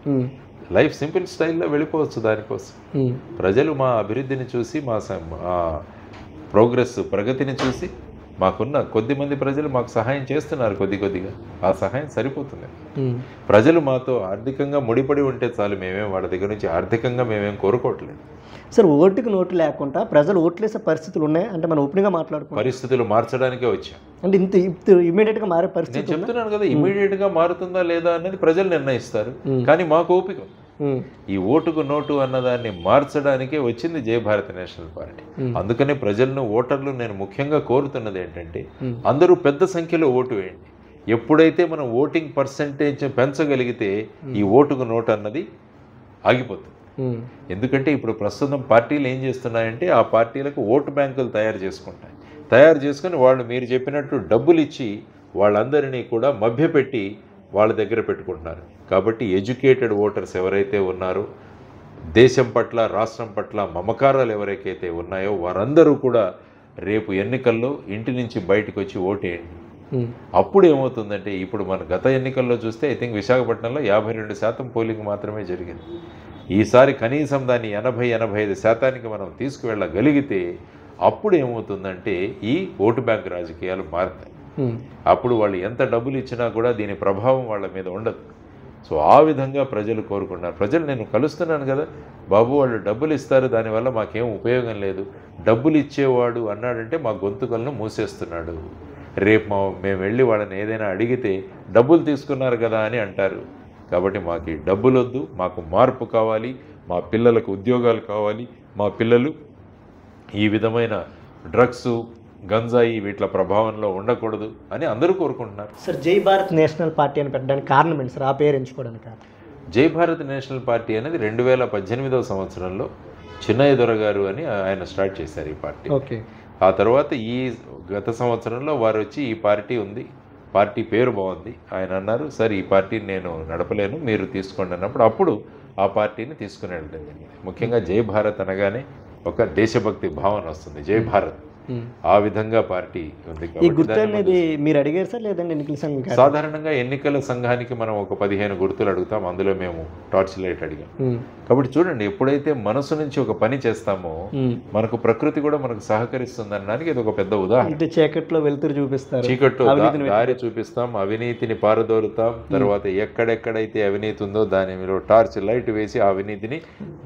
లైఫ్ సింపుల్ స్టైల్లో వెళ్ళిపోవచ్చు. దానికోసం ప్రజలు మా అభివృద్ధిని చూసి, మా ప్రగతిని చూసి, మాకున్న కొద్దిమంది ప్రజలు మాకు సహాయం చేస్తున్నారు కొద్దిగా. ఆ సహాయం సరిపోతుంది. ప్రజలు మాతో ఆర్థికంగా ముడిపడి ఉంటే చాలు. మేమేం వాళ్ళ దగ్గర నుంచి ఆర్థికంగా మేమేం కోరుకోవట్లేదు. సార్, ఓటుకు నోటు లేకుండా ప్రజలు ఓట్లేసే పరిస్థితులు ఉన్నాయి అంటే మనం ఓపెన్గా మాట్లాడుకుంటాం. పరిస్థితులు మార్చడానికే వచ్చాం. అంటే ఇంత ఇమీడియట్గా మారే పరిస్థితి నేను చెప్తున్నాను కదా, ఇమీడియట్గా మారుతుందా లేదా అనేది ప్రజలు నిర్ణయిస్తారు. కానీ మాకు ఓపిక. ఈ ఓటుకు నోటు అన్నదాన్ని మార్చడానికే వచ్చింది జయభారత్ నేషనల్ పార్టీ. అందుకనే ప్రజలను, ఓటర్లు నేను ముఖ్యంగా కోరుతున్నది ఏంటంటే అందరూ పెద్ద సంఖ్యలో ఓటు వేయండి. ఎప్పుడైతే మనం ఓటింగ్ పర్సెంటేజ్ పెంచగలిగితే ఈ ఓటుకు నోటు అన్నది ఆగిపోతుంది. ఎందుకంటే ఇప్పుడు ప్రస్తుతం పార్టీలు ఏం చేస్తున్నాయంటే ఆ పార్టీలకు ఓటు బ్యాంకులు తయారు చేసుకుని వాళ్ళు మీరు చెప్పినట్టు డబ్బులు ఇచ్చి వాళ్ళందరినీ కూడా మభ్యపెట్టి వాళ్ళ దగ్గర పెట్టుకుంటున్నారు. కాబట్టి ఎడ్యుకేటెడ్ ఓటర్స్ ఎవరైతే ఉన్నారో, దేశం పట్ల, రాష్ట్రం పట్ల మమకారాలు ఎవరికైతే ఉన్నాయో వారందరూ కూడా రేపు ఎన్నికల్లో ఇంటి నుంచి బయటకు వచ్చి ఓటేయండి. అప్పుడు ఏమవుతుందంటే, ఇప్పుడు మన గత ఎన్నికల్లో చూస్తే ఐ థింక్ విశాఖపట్నంలో 52% పోలింగ్ మాత్రమే జరిగింది. ఈసారి కనీసం దాన్ని 80-85% మనం తీసుకువెళ్ళగలిగితే అప్పుడు ఏమవుతుందంటే ఈ ఓటు బ్యాంక్ రాజకీయాలు మారుతాయి. అప్పుడు వాళ్ళు ఎంత డబ్బులు ఇచ్చినా కూడా దీని ప్రభావం వాళ్ళ మీద ఉండదు. సో ఆ విధంగా ప్రజలు కోరుకున్నారు. ప్రజలు నేను కలుస్తున్నాను కదా, బాబు వాళ్ళు డబ్బులు ఇస్తారు, దానివల్ల మాకేం ఉపయోగం లేదు. డబ్బులు ఇచ్చేవాడు అన్నాడంటే మా గొంతుకలను మూసేస్తున్నాడు. రేపు మేము వెళ్ళి వాళ్ళని ఏదైనా అడిగితే డబ్బులు తీసుకున్నారు కదా అని అంటారు. కాబట్టి మాకు డబ్బులు వద్దు, మాకు మార్పు కావాలి, మా పిల్లలకు ఉద్యోగాలు కావాలి, మా పిల్లలు ఈ విధమైన డ్రగ్స్, గంజాయి వీటిల ప్రభావంలో ఉండకూడదు అని అందరూ కోరుకుంటున్నారు. Sir, Jai Bharat national party అని పెట్టడానికి కారణం ఏంటి సార్? ఆ పేరు ఎంచుకోవడానికి జై భారత్ నేషనల్ పార్టీ అనేది 2018వ సంవత్సరంలో చిన్నయ్య దొర గారు అని ఆయన స్టార్ట్ చేశారు ఈ పార్టీ. ఓకే. ఆ తర్వాత ఈ గత సంవత్సరంలో వారు వచ్చి ఈ పార్టీ ఉంది, పార్టీ పేరు బాగుంది, ఆయన అన్నారు సరే ఈ పార్టీని నేను నడపలేను, మీరు తీసుకోండి అన్నప్పుడు అప్పుడు ఆ పార్టీని తీసుకుని వెళ్ళడం జరిగింది. ముఖ్యంగా జై భారత్ అనగానే ఒక దేశభక్తి భావన వస్తుంది. జై భారత్ ఆ విధంగా పార్టీ ఉంది. ఈ కాబట్టి గుర్తు అనేది మీరు అడిగారు సార్ లేదండి ఎన్నికల సంఘం? సాధారణంగా ఎన్నికల సంఘానికి మనం ఒక 15 గుర్తులు అడుగుతాం, అందులో మేము టార్చ్ లైట్ అడిగాం. కాబట్టి చూడండి, ఎప్పుడైతే మనసు నుంచి ఒక పని చేస్తామో మనకు ప్రకృతి కూడా మనకు సహకరిస్తుంది అనడానికి ఇది ఒక పెద్ద ఉదాహరణ. అంటే చీకట్లో వెలుతురు చూపిస్తారు, చీకట్లో దారి చూపిస్తాం, అవినీతిని పారదోరుతాం, తర్వాత ఎక్కడెక్కడైతే అవినీతి ఉందో దాని మీద టార్చ్ లైట్ వేసి ఆ అవినీతిని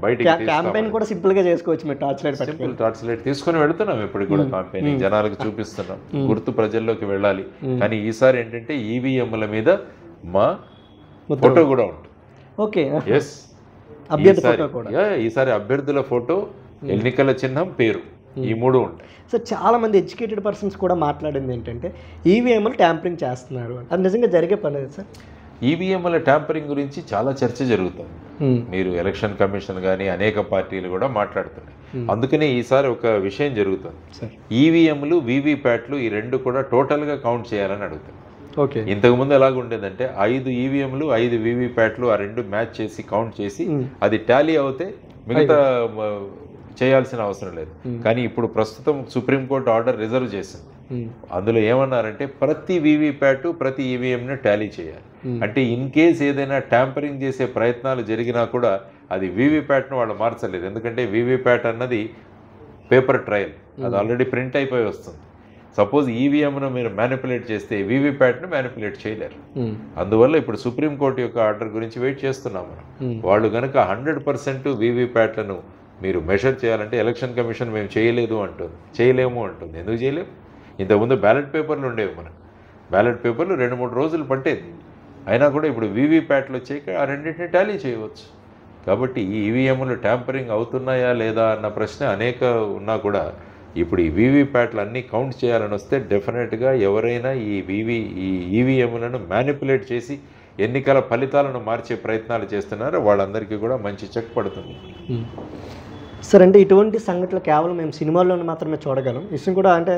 బయటికి క్యాంపెయిన్ కూడా సింపుల్ గా చేసుకోవచ్చు. మీరు torch light simple torch light తీసుకొని వెళ్తున్నాం, ఇప్పుడు కూడా క్యాంపెయిన్ జనాలకు చూపిస్తున్నాం, గుర్తు ప్రజల్లోకి వెళ్ళాలి. కానీ ఈసారి ఏంటంటే ఈవీఎంల మీద మా ఫోటో కూడా ఉంటుంది. ఓకే, ఎస్, అభ్యర్థి ఫోటో కూడా. ఈసారి అభ్యర్థుల ఫోటో, ఎన్నికల చిహ్నం, పేరు, ఈ 3 ఉంటాయి. సో చాలా మంది ఎడ్యుకేటెడ్ పర్సన్స్ కూడా మాట్లాడింది ఏంటంటే ఈవీఎంలు ట్యాంపరింగ్ చేస్తున్నారు, అది నిజంగా జరిగే పని సార్? ఈవీఎంల ట్యాంపరింగ్ గురించి చాలా చర్చ జరుగుతుంది. మీరు ఎలక్షన్ కమిషన్ కానీ అనేక పార్టీలు కూడా మాట్లాడుతున్నాయి. అందుకనే ఈసారి ఒక విషయం జరుగుతుంది, ఈవీఎంలు వీవీప్యాట్లు ఈ 2 కూడా టోటల్గా కౌంట్ చేయాలని అడుగుతుంది. ఓకే, ఇంతకుముందు ఎలాగ ఉండేదంటే 5 ఈవీఎంలు 5 వీవీప్యాట్లు ఆ 2 మ్యాచ్ చేసి కౌంట్ చేసి అది టాలీ అవుతే మిగతా చేయాల్సిన అవసరం లేదు. కానీ ఇప్పుడు ప్రస్తుతం సుప్రీంకోర్టు ఆర్డర్ రిజర్వ్ చేసింది. అందులో ఏమన్నారంటే ప్రతి వీవీప్యాట్ ప్రతి ఈవీఎంని టాలీ చేయాలి. అంటే ఇన్ కేస్ ఏదైనా ట్యాంపరింగ్ చేసే ప్రయత్నాలు జరిగినా కూడా అది వీవీప్యాట్ను వాళ్ళు మార్చలేదు. ఎందుకంటే వీవీప్యాట్ అన్నది పేపర్ ట్రయల్, అది ఆల్రెడీ ప్రింట్ అయిపోయి వస్తుంది. సపోజ్ ఈవీఎంను మీరు మ్యానిపులేట్ చేస్తే వీవీప్యాట్ను మ్యానిపులేట్ చేయలేరు. అందువల్ల ఇప్పుడు సుప్రీంకోర్టు యొక్క ఆర్డర్ గురించి వెయిట్ చేస్తున్నాం మనం. వాళ్ళు కనుక 100% వీవీప్యాట్లను మీరు మెషర్ చేయాలంటే ఎలక్షన్ కమిషన్ మేము చేయలేము అంటుంది. ఎందుకు చేయలేము? ఇంతకుముందు బ్యాలెట్ పేపర్లు ఉండేవి, మనకు బ్యాలెట్ పేపర్లు 2-3 రోజులు పట్టేది. అయినా కూడా ఇప్పుడు వీవీప్యాట్లు వచ్చాక ఆ రెండింటిని టాలీ చేయవచ్చు. కాబట్టి ఈ ఈవీఎంలు ట్యాంపరింగ్ అవుతున్నాయా లేదా అన్న ప్రశ్న అనేక ఉన్నా కూడా ఇప్పుడు ఈ వీవీప్యాట్లు అన్నీ కౌంట్ చేయాలని వస్తే డెఫినెట్గా ఎవరైనా ఈ ఈవీఎంలను మ్యానిపులేట్ చేసి ఎన్నికల ఫలితాలను మార్చే ప్రయత్నాలు చేస్తున్నారో వాళ్ళందరికీ కూడా మంచి చెక్ పడుతుంది. సార్, అంటే ఇటువంటి సంఘటనలు కేవలం మేము సినిమాల్లోనే మాత్రమే చూడగలం. విషయం కూడా అంటే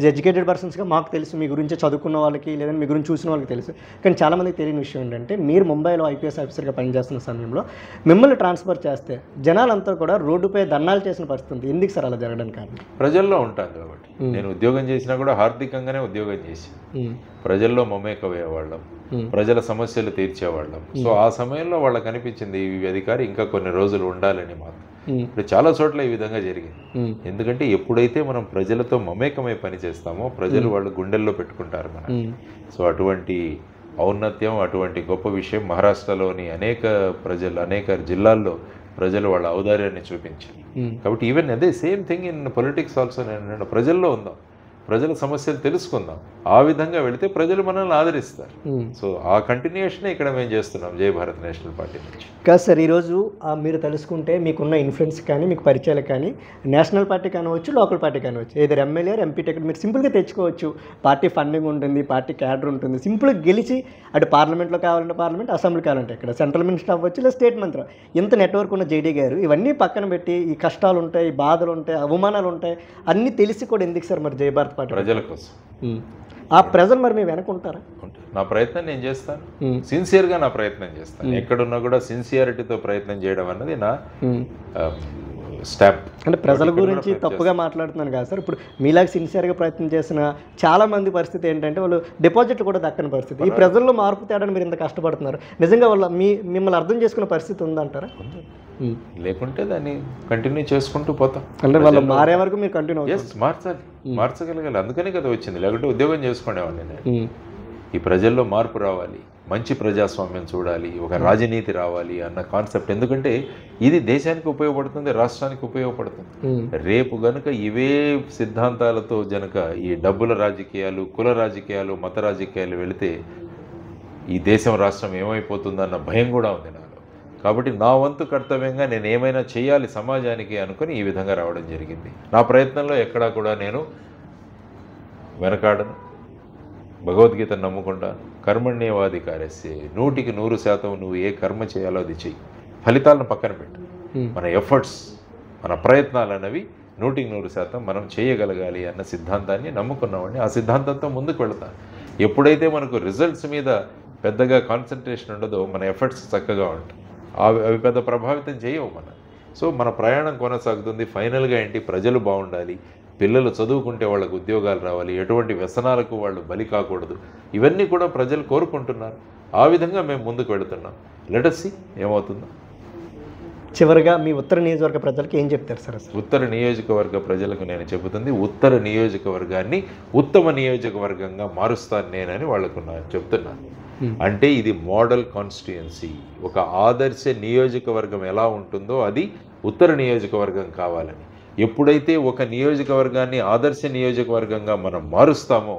ఎడ్యుకేటెడ్ పర్సన్స్గా మాకు తెలుసు, మీ గురించి చదువుకున్న వాళ్ళకి లేదంటే మీ గురించి చూసిన వాళ్ళకి తెలుసు. కానీ చాలామందికి తెలియని విషయం ఏంటంటే మీరు ముంబైలో ఐపీఎస్ ఆఫీసర్గా పనిచేస్తున్న సమయంలో మిమ్మల్ని ట్రాన్స్ఫర్ చేస్తే జనాలంతా కూడా రోడ్డుపై ధర్నాలు చేసిన పరిస్థితి ఉంది. ఎందుకు సార్ అలా జరగడానికి కారణం? ప్రజల్లో ఉంటాను కాబట్టి. నేను ఉద్యోగం చేసినా కూడా హార్దికంగానే ఉద్యోగం చేసి ప్రజల్లో మమేకమయ్యేవాళ్ళం, ప్రజల సమస్యలు తీర్చేవాళ్ళం. సో ఆ సమయంలో వాళ్ళకి అనిపించింది ఈ అధికారి ఇంకా కొన్ని రోజులు ఉండాలని. మాత్రం ఇప్పుడు చాలా చోట్ల ఈ విధంగా జరిగింది. ఎందుకంటే ఎప్పుడైతే మనం ప్రజలతో మమేకమై పని చేస్తామో ప్రజలు వాళ్ళు గుండెల్లో పెట్టుకుంటారు మనం. సో అటువంటి ఔన్నత్యం, అటువంటి గొప్ప విషయం మహారాష్ట్రలోని అనేక జిల్లాల్లో ప్రజలు వాళ్ళ ఔదార్యాన్ని చూపించారు. కాబట్టి ఈవెన్ అదే same thing in politics also. నేను ప్రజల్లో ఉందాం, ప్రజల సమస్యలు తెలుసుకుందాం, ఆ విధంగా వెళితే ప్రజలు మనల్ని ఆదరిస్తారు. సో ఆ కంటిన్యూషనే ఇక్కడ మేము చేస్తున్నాం జై భారత్ నేషనల్ పార్టీ నుంచి. కాదు సార్, ఈరోజు మీరు తెలుసుకుంటే మీకున్న ఇన్ఫ్లుయెన్స్ కానీ మీకు పరిచయాలు కానీ నేషనల్ పార్టీ కానివచ్చు, లోకల్ పార్టీ కానివచ్చు, ఏదో ఎమ్మెల్యే ఎంపీ టికెట్ మీరు సింపుల్గా తెచ్చుకోవచ్చు. పార్టీ ఫండింగ్ ఉంటుంది, పార్టీ క్యాడర్ ఉంటుంది. సింపుల్గా గెలిచి అటు పార్లమెంట్లో కావాలంటే పార్లమెంట్, అసెంబ్లీ కావాలంటే ఇక్కడ సెంట్రల్ మినిస్టర్ అవ్వచ్చు లేదా స్టేట్ మంత్రి. ఇంత నెట్వర్క్ ఉన్న జేడీ గారు ఇవన్నీ పక్కన పెట్టి ఈ కష్టాలు ఉంటాయి, బాధలు ఉంటాయి, అవమానాలు ఉంటాయి అన్నీ తెలిసి కూడా ఎందుకు సార్ మరి జై భారత్ పార్టీ? ప్రజల కోసం. ఆ ప్రజలు మరి మేము వెనకుంటారా? నా ప్రయత్నం నేను చేస్తాను, సిన్సియర్గా నా ప్రయత్నం చేస్తాను. ఎక్కడున్నా కూడా సిన్సియారిటీతో ప్రయత్నం చేయడం అన్నది నా స్టాంప్. అంటే ప్రజల గురించి తప్పుగా మాట్లాడుతున్నాను కదా సార్. ఇప్పుడు మీలాగా సిన్సియర్గా ప్రయత్నం చేసిన చాలా మంది పరిస్థితి ఏంటంటే వాళ్ళు డిపాజిట్లు కూడా దక్కని పరిస్థితి. ఈ ప్రజల్లో మార్పు తేడాన్ని మీరు ఇంత కష్టపడుతున్నారు, నిజంగా వాళ్ళ మిమ్మల్ని అర్థం చేసుకునే పరిస్థితి ఉందంటారా? లేకుంటే దాన్ని కంటిన్యూ చేసుకుంటూ పోతాం. అంటే వాళ్ళు మారే వరకు మీరు కంటిన్యూ మార్చగలగాలి. అందుకనే కదా వచ్చింది, లేకుంటే ఉద్యోగం చేసుకునేవాడిని నేను. ఈ ప్రజల్లో మార్పు రావాలి, మంచి ప్రజాస్వామ్యం చూడాలి, ఒక రాజనీతి రావాలి అన్న కాన్సెప్ట్. ఎందుకంటే ఇది దేశానికి ఉపయోగపడుతుంది, రాష్ట్రానికి ఉపయోగపడుతుంది. రేపు గనుక ఇవే సిద్ధాంతాలతో గనుక ఈ డబ్బుల రాజకీయాలు, కుల రాజకీయాలు, మత రాజకీయాలు వెళితే ఈ దేశం, రాష్ట్రం ఏమైపోతుందన్న భయం కూడా ఉంది నాలో. కాబట్టి నా వంతు కర్తవ్యంగా నేను ఏమైనా చేయాలి సమాజానికి అనుకుని ఈ విధంగా రావడం జరిగింది. నా ప్రయత్నంలో ఎక్కడా కూడా నేను వెనకాడను, భగవద్గీత నమ్ముకుంటాను. కర్మణ్యేవాధికారస్యే, 100% నువ్వు ఏ కర్మ చేయాలో అది చెయ్యి, ఫలితాలను పక్కన పెట్టు. మన ఎఫర్ట్స్, మన ప్రయత్నాలు అన్నవి 100% మనం చేయగలగాలి అన్న సిద్ధాంతాన్ని నమ్ముకున్నామండి. ఆ సిద్ధాంతంతో ముందుకు వెళతాను. ఎప్పుడైతే మనకు రిజల్ట్స్ మీద పెద్దగా కాన్సన్ట్రేషన్ ఉండదో మన ఎఫర్ట్స్ చక్కగా ఉంటాయి, అవి పెద్ద ప్రభావితం చేయవు మన. సో మన ప్రయాణం కొనసాగుతుంది. ఫైనల్గా ఏంటి, ప్రజలు బాగుండాలి, పిల్లలు చదువుకుంటే వాళ్ళకు ఉద్యోగాలు రావాలి, ఎటువంటి వ్యసనాలకు వాళ్ళు బలి కాకూడదు, ఇవన్నీ కూడా ప్రజలు కోరుకుంటున్నారు. ఆ విధంగా మేము ముందుకు వెళుతున్నాం. లెట్ us see ఏమవుతుందో. చివరిగా మీ ఉత్తర నియోజకవర్గ ప్రజలకు ఏం చెప్తారు సార్ అసలు? ఉత్తర నియోజకవర్గ ప్రజలకు నేను చెబుతుంది, ఉత్తర నియోజకవర్గాన్ని ఉత్తమ నియోజకవర్గంగా మారుస్తాను నేనని వాళ్ళకు చెప్తున్నాను. అంటే ఇది మోడల్ కాన్స్టిట్యుయెన్సీ, ఒక ఆదర్శ నియోజకవర్గం ఎలా ఉంటుందో అది ఉత్తర నియోజకవర్గం కావాలని. ఎప్పుడైతే ఒక నియోజకవర్గాన్ని ఆదర్శ నియోజకవర్గంగా మనం మారుస్తామో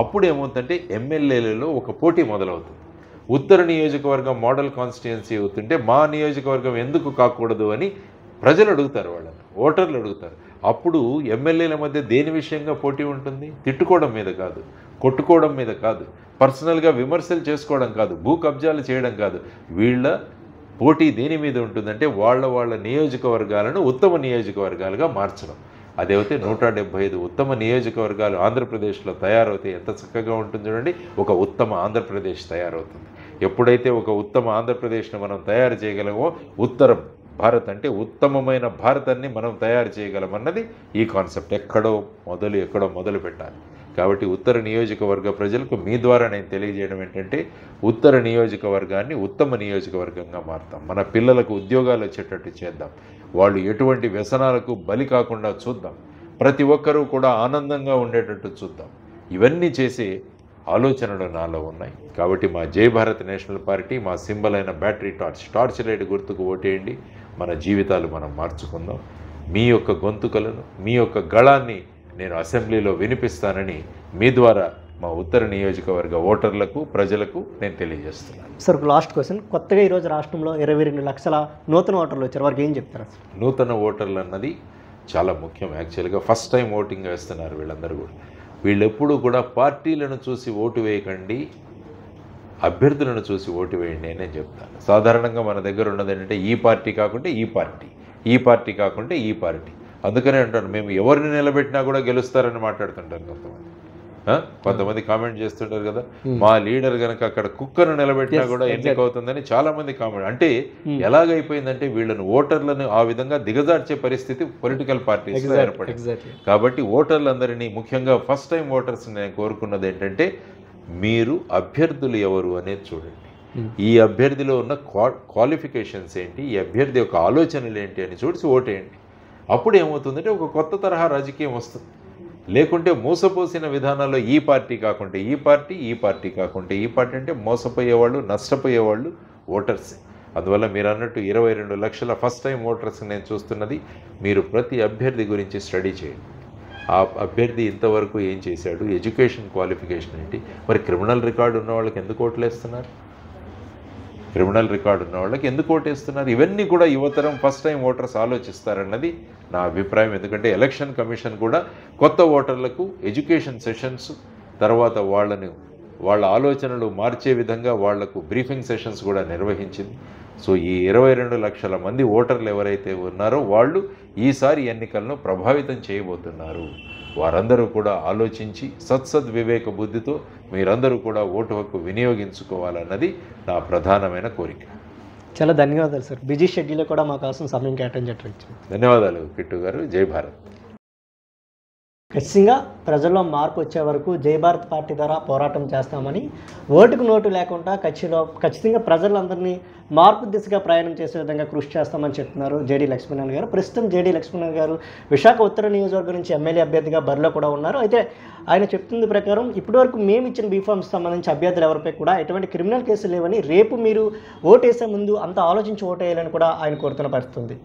అప్పుడు ఏమవుతుందంటే ఎమ్మెల్యేలలో ఒక పోటీ మొదలవుతుంది. ఉత్తర నియోజకవర్గం మోడల్ కాన్స్టిట్యుయెన్సీ అవుతుంటే మా నియోజకవర్గం ఎందుకు కాకూడదు అని ప్రజలు అడుగుతారు, వాళ్ళని ఓటర్లు అడుగుతారు. అప్పుడు ఎమ్మెల్యేల మధ్య దేని విషయంగా పోటీ ఉంటుంది? తిట్టుకోవడం మీద కాదు, కొట్టుకోవడం మీద కాదు, పర్సనల్గా విమర్శలు చేసుకోవడం కాదు, భూ కబ్జాలు చేయడం కాదు. వీళ్ళ పోటీ దేని మీద ఉంటుందంటే వాళ్ళ నియోజకవర్గాలను ఉత్తమ నియోజకవర్గాలుగా మార్చడం. అదైతే 175 ఉత్తమ నియోజకవర్గాలు ఆంధ్రప్రదేశ్లో తయారవుతే ఎంత చక్కగా ఉంటుంది చూడండి. ఒక ఉత్తమ ఆంధ్రప్రదేశ్ తయారవుతుంది. ఎప్పుడైతే ఒక ఉత్తమ ఆంధ్రప్రదేశ్ను మనం తయారు చేయగలమో ఉత్తర భారత్ అంటే ఉత్తమమైన భారతాన్ని మనం తయారు చేయగలమన్నది ఈ కాన్సెప్ట్. ఎక్కడో మొదలు పెట్టాలి. కాబట్టి ఉత్తర నియోజకవర్గ ప్రజలకు మీ ద్వారా నేను తెలియజేయడం ఏంటంటే ఉత్తర నియోజకవర్గాన్ని ఉత్తమ నియోజకవర్గంగా మారుతాం. మన పిల్లలకు ఉద్యోగాలు వచ్చేటట్టు చేద్దాం. వాళ్ళు ఎటువంటి వ్యసనాలకు బలి కాకుండా చూద్దాం. ప్రతి ఒక్కరూ కూడా ఆనందంగా ఉండేటట్టు చూద్దాం. ఇవన్నీ చేసే ఆలోచనలు నాలో ఉన్నాయి. కాబట్టి మా జై భారత్ నేషనల్ పార్టీ, మా సింబల్ అయిన బ్యాటరీ టార్చ్ లైట్ గుర్తుకు ఓటేయండి. మన జీవితాలు మనం మార్చుకుందాం. మీ యొక్క గొంతుకలను, మీ యొక్క గళాన్ని నేను అసెంబ్లీలో వినిపిస్తానని మీ ద్వారా మా ఉత్తర నియోజకవర్గ ఓటర్లకు, ప్రజలకు నేను తెలియజేస్తున్నాను. సార్ లాస్ట్ క్వశ్చన్, కొత్తగా ఈరోజు రాష్ట్రంలో 22 లక్షల నూతన ఓటర్లు వచ్చారు, వారికి ఏం చెప్తారు? నూతన ఓటర్లు అన్నది చాలా ముఖ్యం. యాక్చువల్గా ఫస్ట్ టైం ఓటింగ్ వేస్తున్నారు వీళ్ళందరూ కూడా. వీళ్ళెప్పుడూ కూడా పార్టీలను చూసి ఓటు వేయకండి, అభ్యర్థులను చూసి ఓటు వేయండి అని నేను చెప్తాను. సాధారణంగా మన దగ్గర ఉన్నది ఏంటంటే ఈ పార్టీ కాకుంటే ఈ పార్టీ, ఈ పార్టీ కాకుంటే ఈ పార్టీ. అందుకనే అంటాను, మేము ఎవరిని నిలబెట్టినా కూడా గెలుస్తారని మాట్లాడుతుంటారు కొంతమంది కామెంట్ చేస్తుంటారు కదా, మా లీడర్ కనుక అక్కడ కుక్కను నిలబెట్టినా కూడా ఎన్నికవుతుందని చాలా మంది కామెంట్. అంటే ఎలాగైపోయిందంటే వీళ్ళను ఓటర్లను ఆ విధంగా దిగజార్చే పరిస్థితి పొలిటికల్ పార్టీస్ ఏర్పడింది. కాబట్టి ఓటర్లందరినీ, ముఖ్యంగా ఫస్ట్ టైం ఓటర్స్ నేను కోరుకున్నది ఏంటంటే మీరు అభ్యర్థులు ఎవరు అనేది చూడండి. ఈ అభ్యర్థిలో ఉన్న క్వాలిఫికేషన్స్ ఏంటి, ఈ అభ్యర్థి యొక్క ఆలోచనలు ఏంటి అని చూసి ఓటేయండి. అప్పుడు ఏమవుతుందంటే ఒక కొత్త తరహా రాజకీయం వస్తుంది. లేకుంటే మోసపోసిన విధానాల్లో ఈ పార్టీ కాకుంటే ఈ పార్టీ, ఈ పార్టీ కాకుంటే ఈ పార్టీ అంటే మోసపోయేవాళ్ళు, నష్టపోయేవాళ్ళు ఓటర్సే. అందువల్ల మీరు అన్నట్టు 22 లక్షల ఫస్ట్ టైం ఓటర్స్ నేను చూస్తున్నది. మీరు ప్రతి అభ్యర్థి గురించి స్టడీ చేయండి. ఆ అభ్యర్థి ఇంతవరకు ఏం చేశాడు, ఎడ్యుకేషన్ క్వాలిఫికేషన్ ఏంటి, మరి క్రిమినల్ రికార్డు ఉన్న వాళ్ళకి ఎందుకు ఓట్లేస్తున్నారు, క్రిమినల్ రికార్డు ఉన్న వాళ్ళకి ఎందుకు ఓటేస్తున్నారు, ఇవన్నీ కూడా యువతరం ఫస్ట్ టైం ఓటర్స్ ఆలోచిస్తారన్నది నా అభిప్రాయం. ఎందుకంటే ఎలక్షన్ కమిషన్ కూడా కొత్త ఓటర్లకు ఎడ్యుకేషన్ సెషన్స్, తర్వాత వాళ్ళ ఆలోచనలు మార్చే విధంగా వాళ్లకు బ్రీఫింగ్ సెషన్స్ కూడా నిర్వహించింది. సో ఈ 22 లక్షల మంది ఓటర్లు ఎవరైతే ఉన్నారో వాళ్ళు ఈసారి ఎన్నికలను ప్రభావితం చేయబోతున్నారు. వారందరూ కూడా ఆలోచించి సద్వివేక బుద్ధితో మీరందరూ కూడా ఓటు హక్కు వినియోగించుకోవాలన్నది నా ప్రధానమైన కోరిక. చాలా ధన్యవాదాలు సార్. బిజీ షెడ్యూల్లో కూడా మా కోసం సమయం కేటాయించవచ్చు. ధన్యవాదాలు కిట్టు గారు. జై భారత్. ఖచ్చితంగా ప్రజల్లో మార్పు వచ్చే వరకు జై భారత్ పార్టీ ద్వారా పోరాటం చేస్తామని, ఓటుకు నోటు లేకుండా ఖచ్చితంగా ప్రజలందరినీ మార్పు దిశగా ప్రయాణం చేసే విధంగా కృషి చేస్తామని చెప్తున్నారు జేడీ లక్ష్మీనారాయణ గారు. ప్రస్తుతం జేడీ లక్ష్మీనారాయణ గారు విశాఖ ఉత్తర నియోజకవర్గం నుంచి ఎమ్మెల్యే అభ్యర్థిగా బరిలో కూడా ఉన్నారు. అయితే ఆయన చెప్తున్న ప్రకారం ఇప్పటివరకు మేము ఇచ్చిన బీఫామ్స్ సంబంధించి అభ్యర్థులు ఎవరిపై కూడా ఎటువంటి క్రిమినల్ కేసులు లేవని, రేపు మీరు ఓటేసే ముందు అంత ఆలోచించి ఓటేయాలని కూడా ఆయన కోరుతున్న పరిస్థితి ఉంది.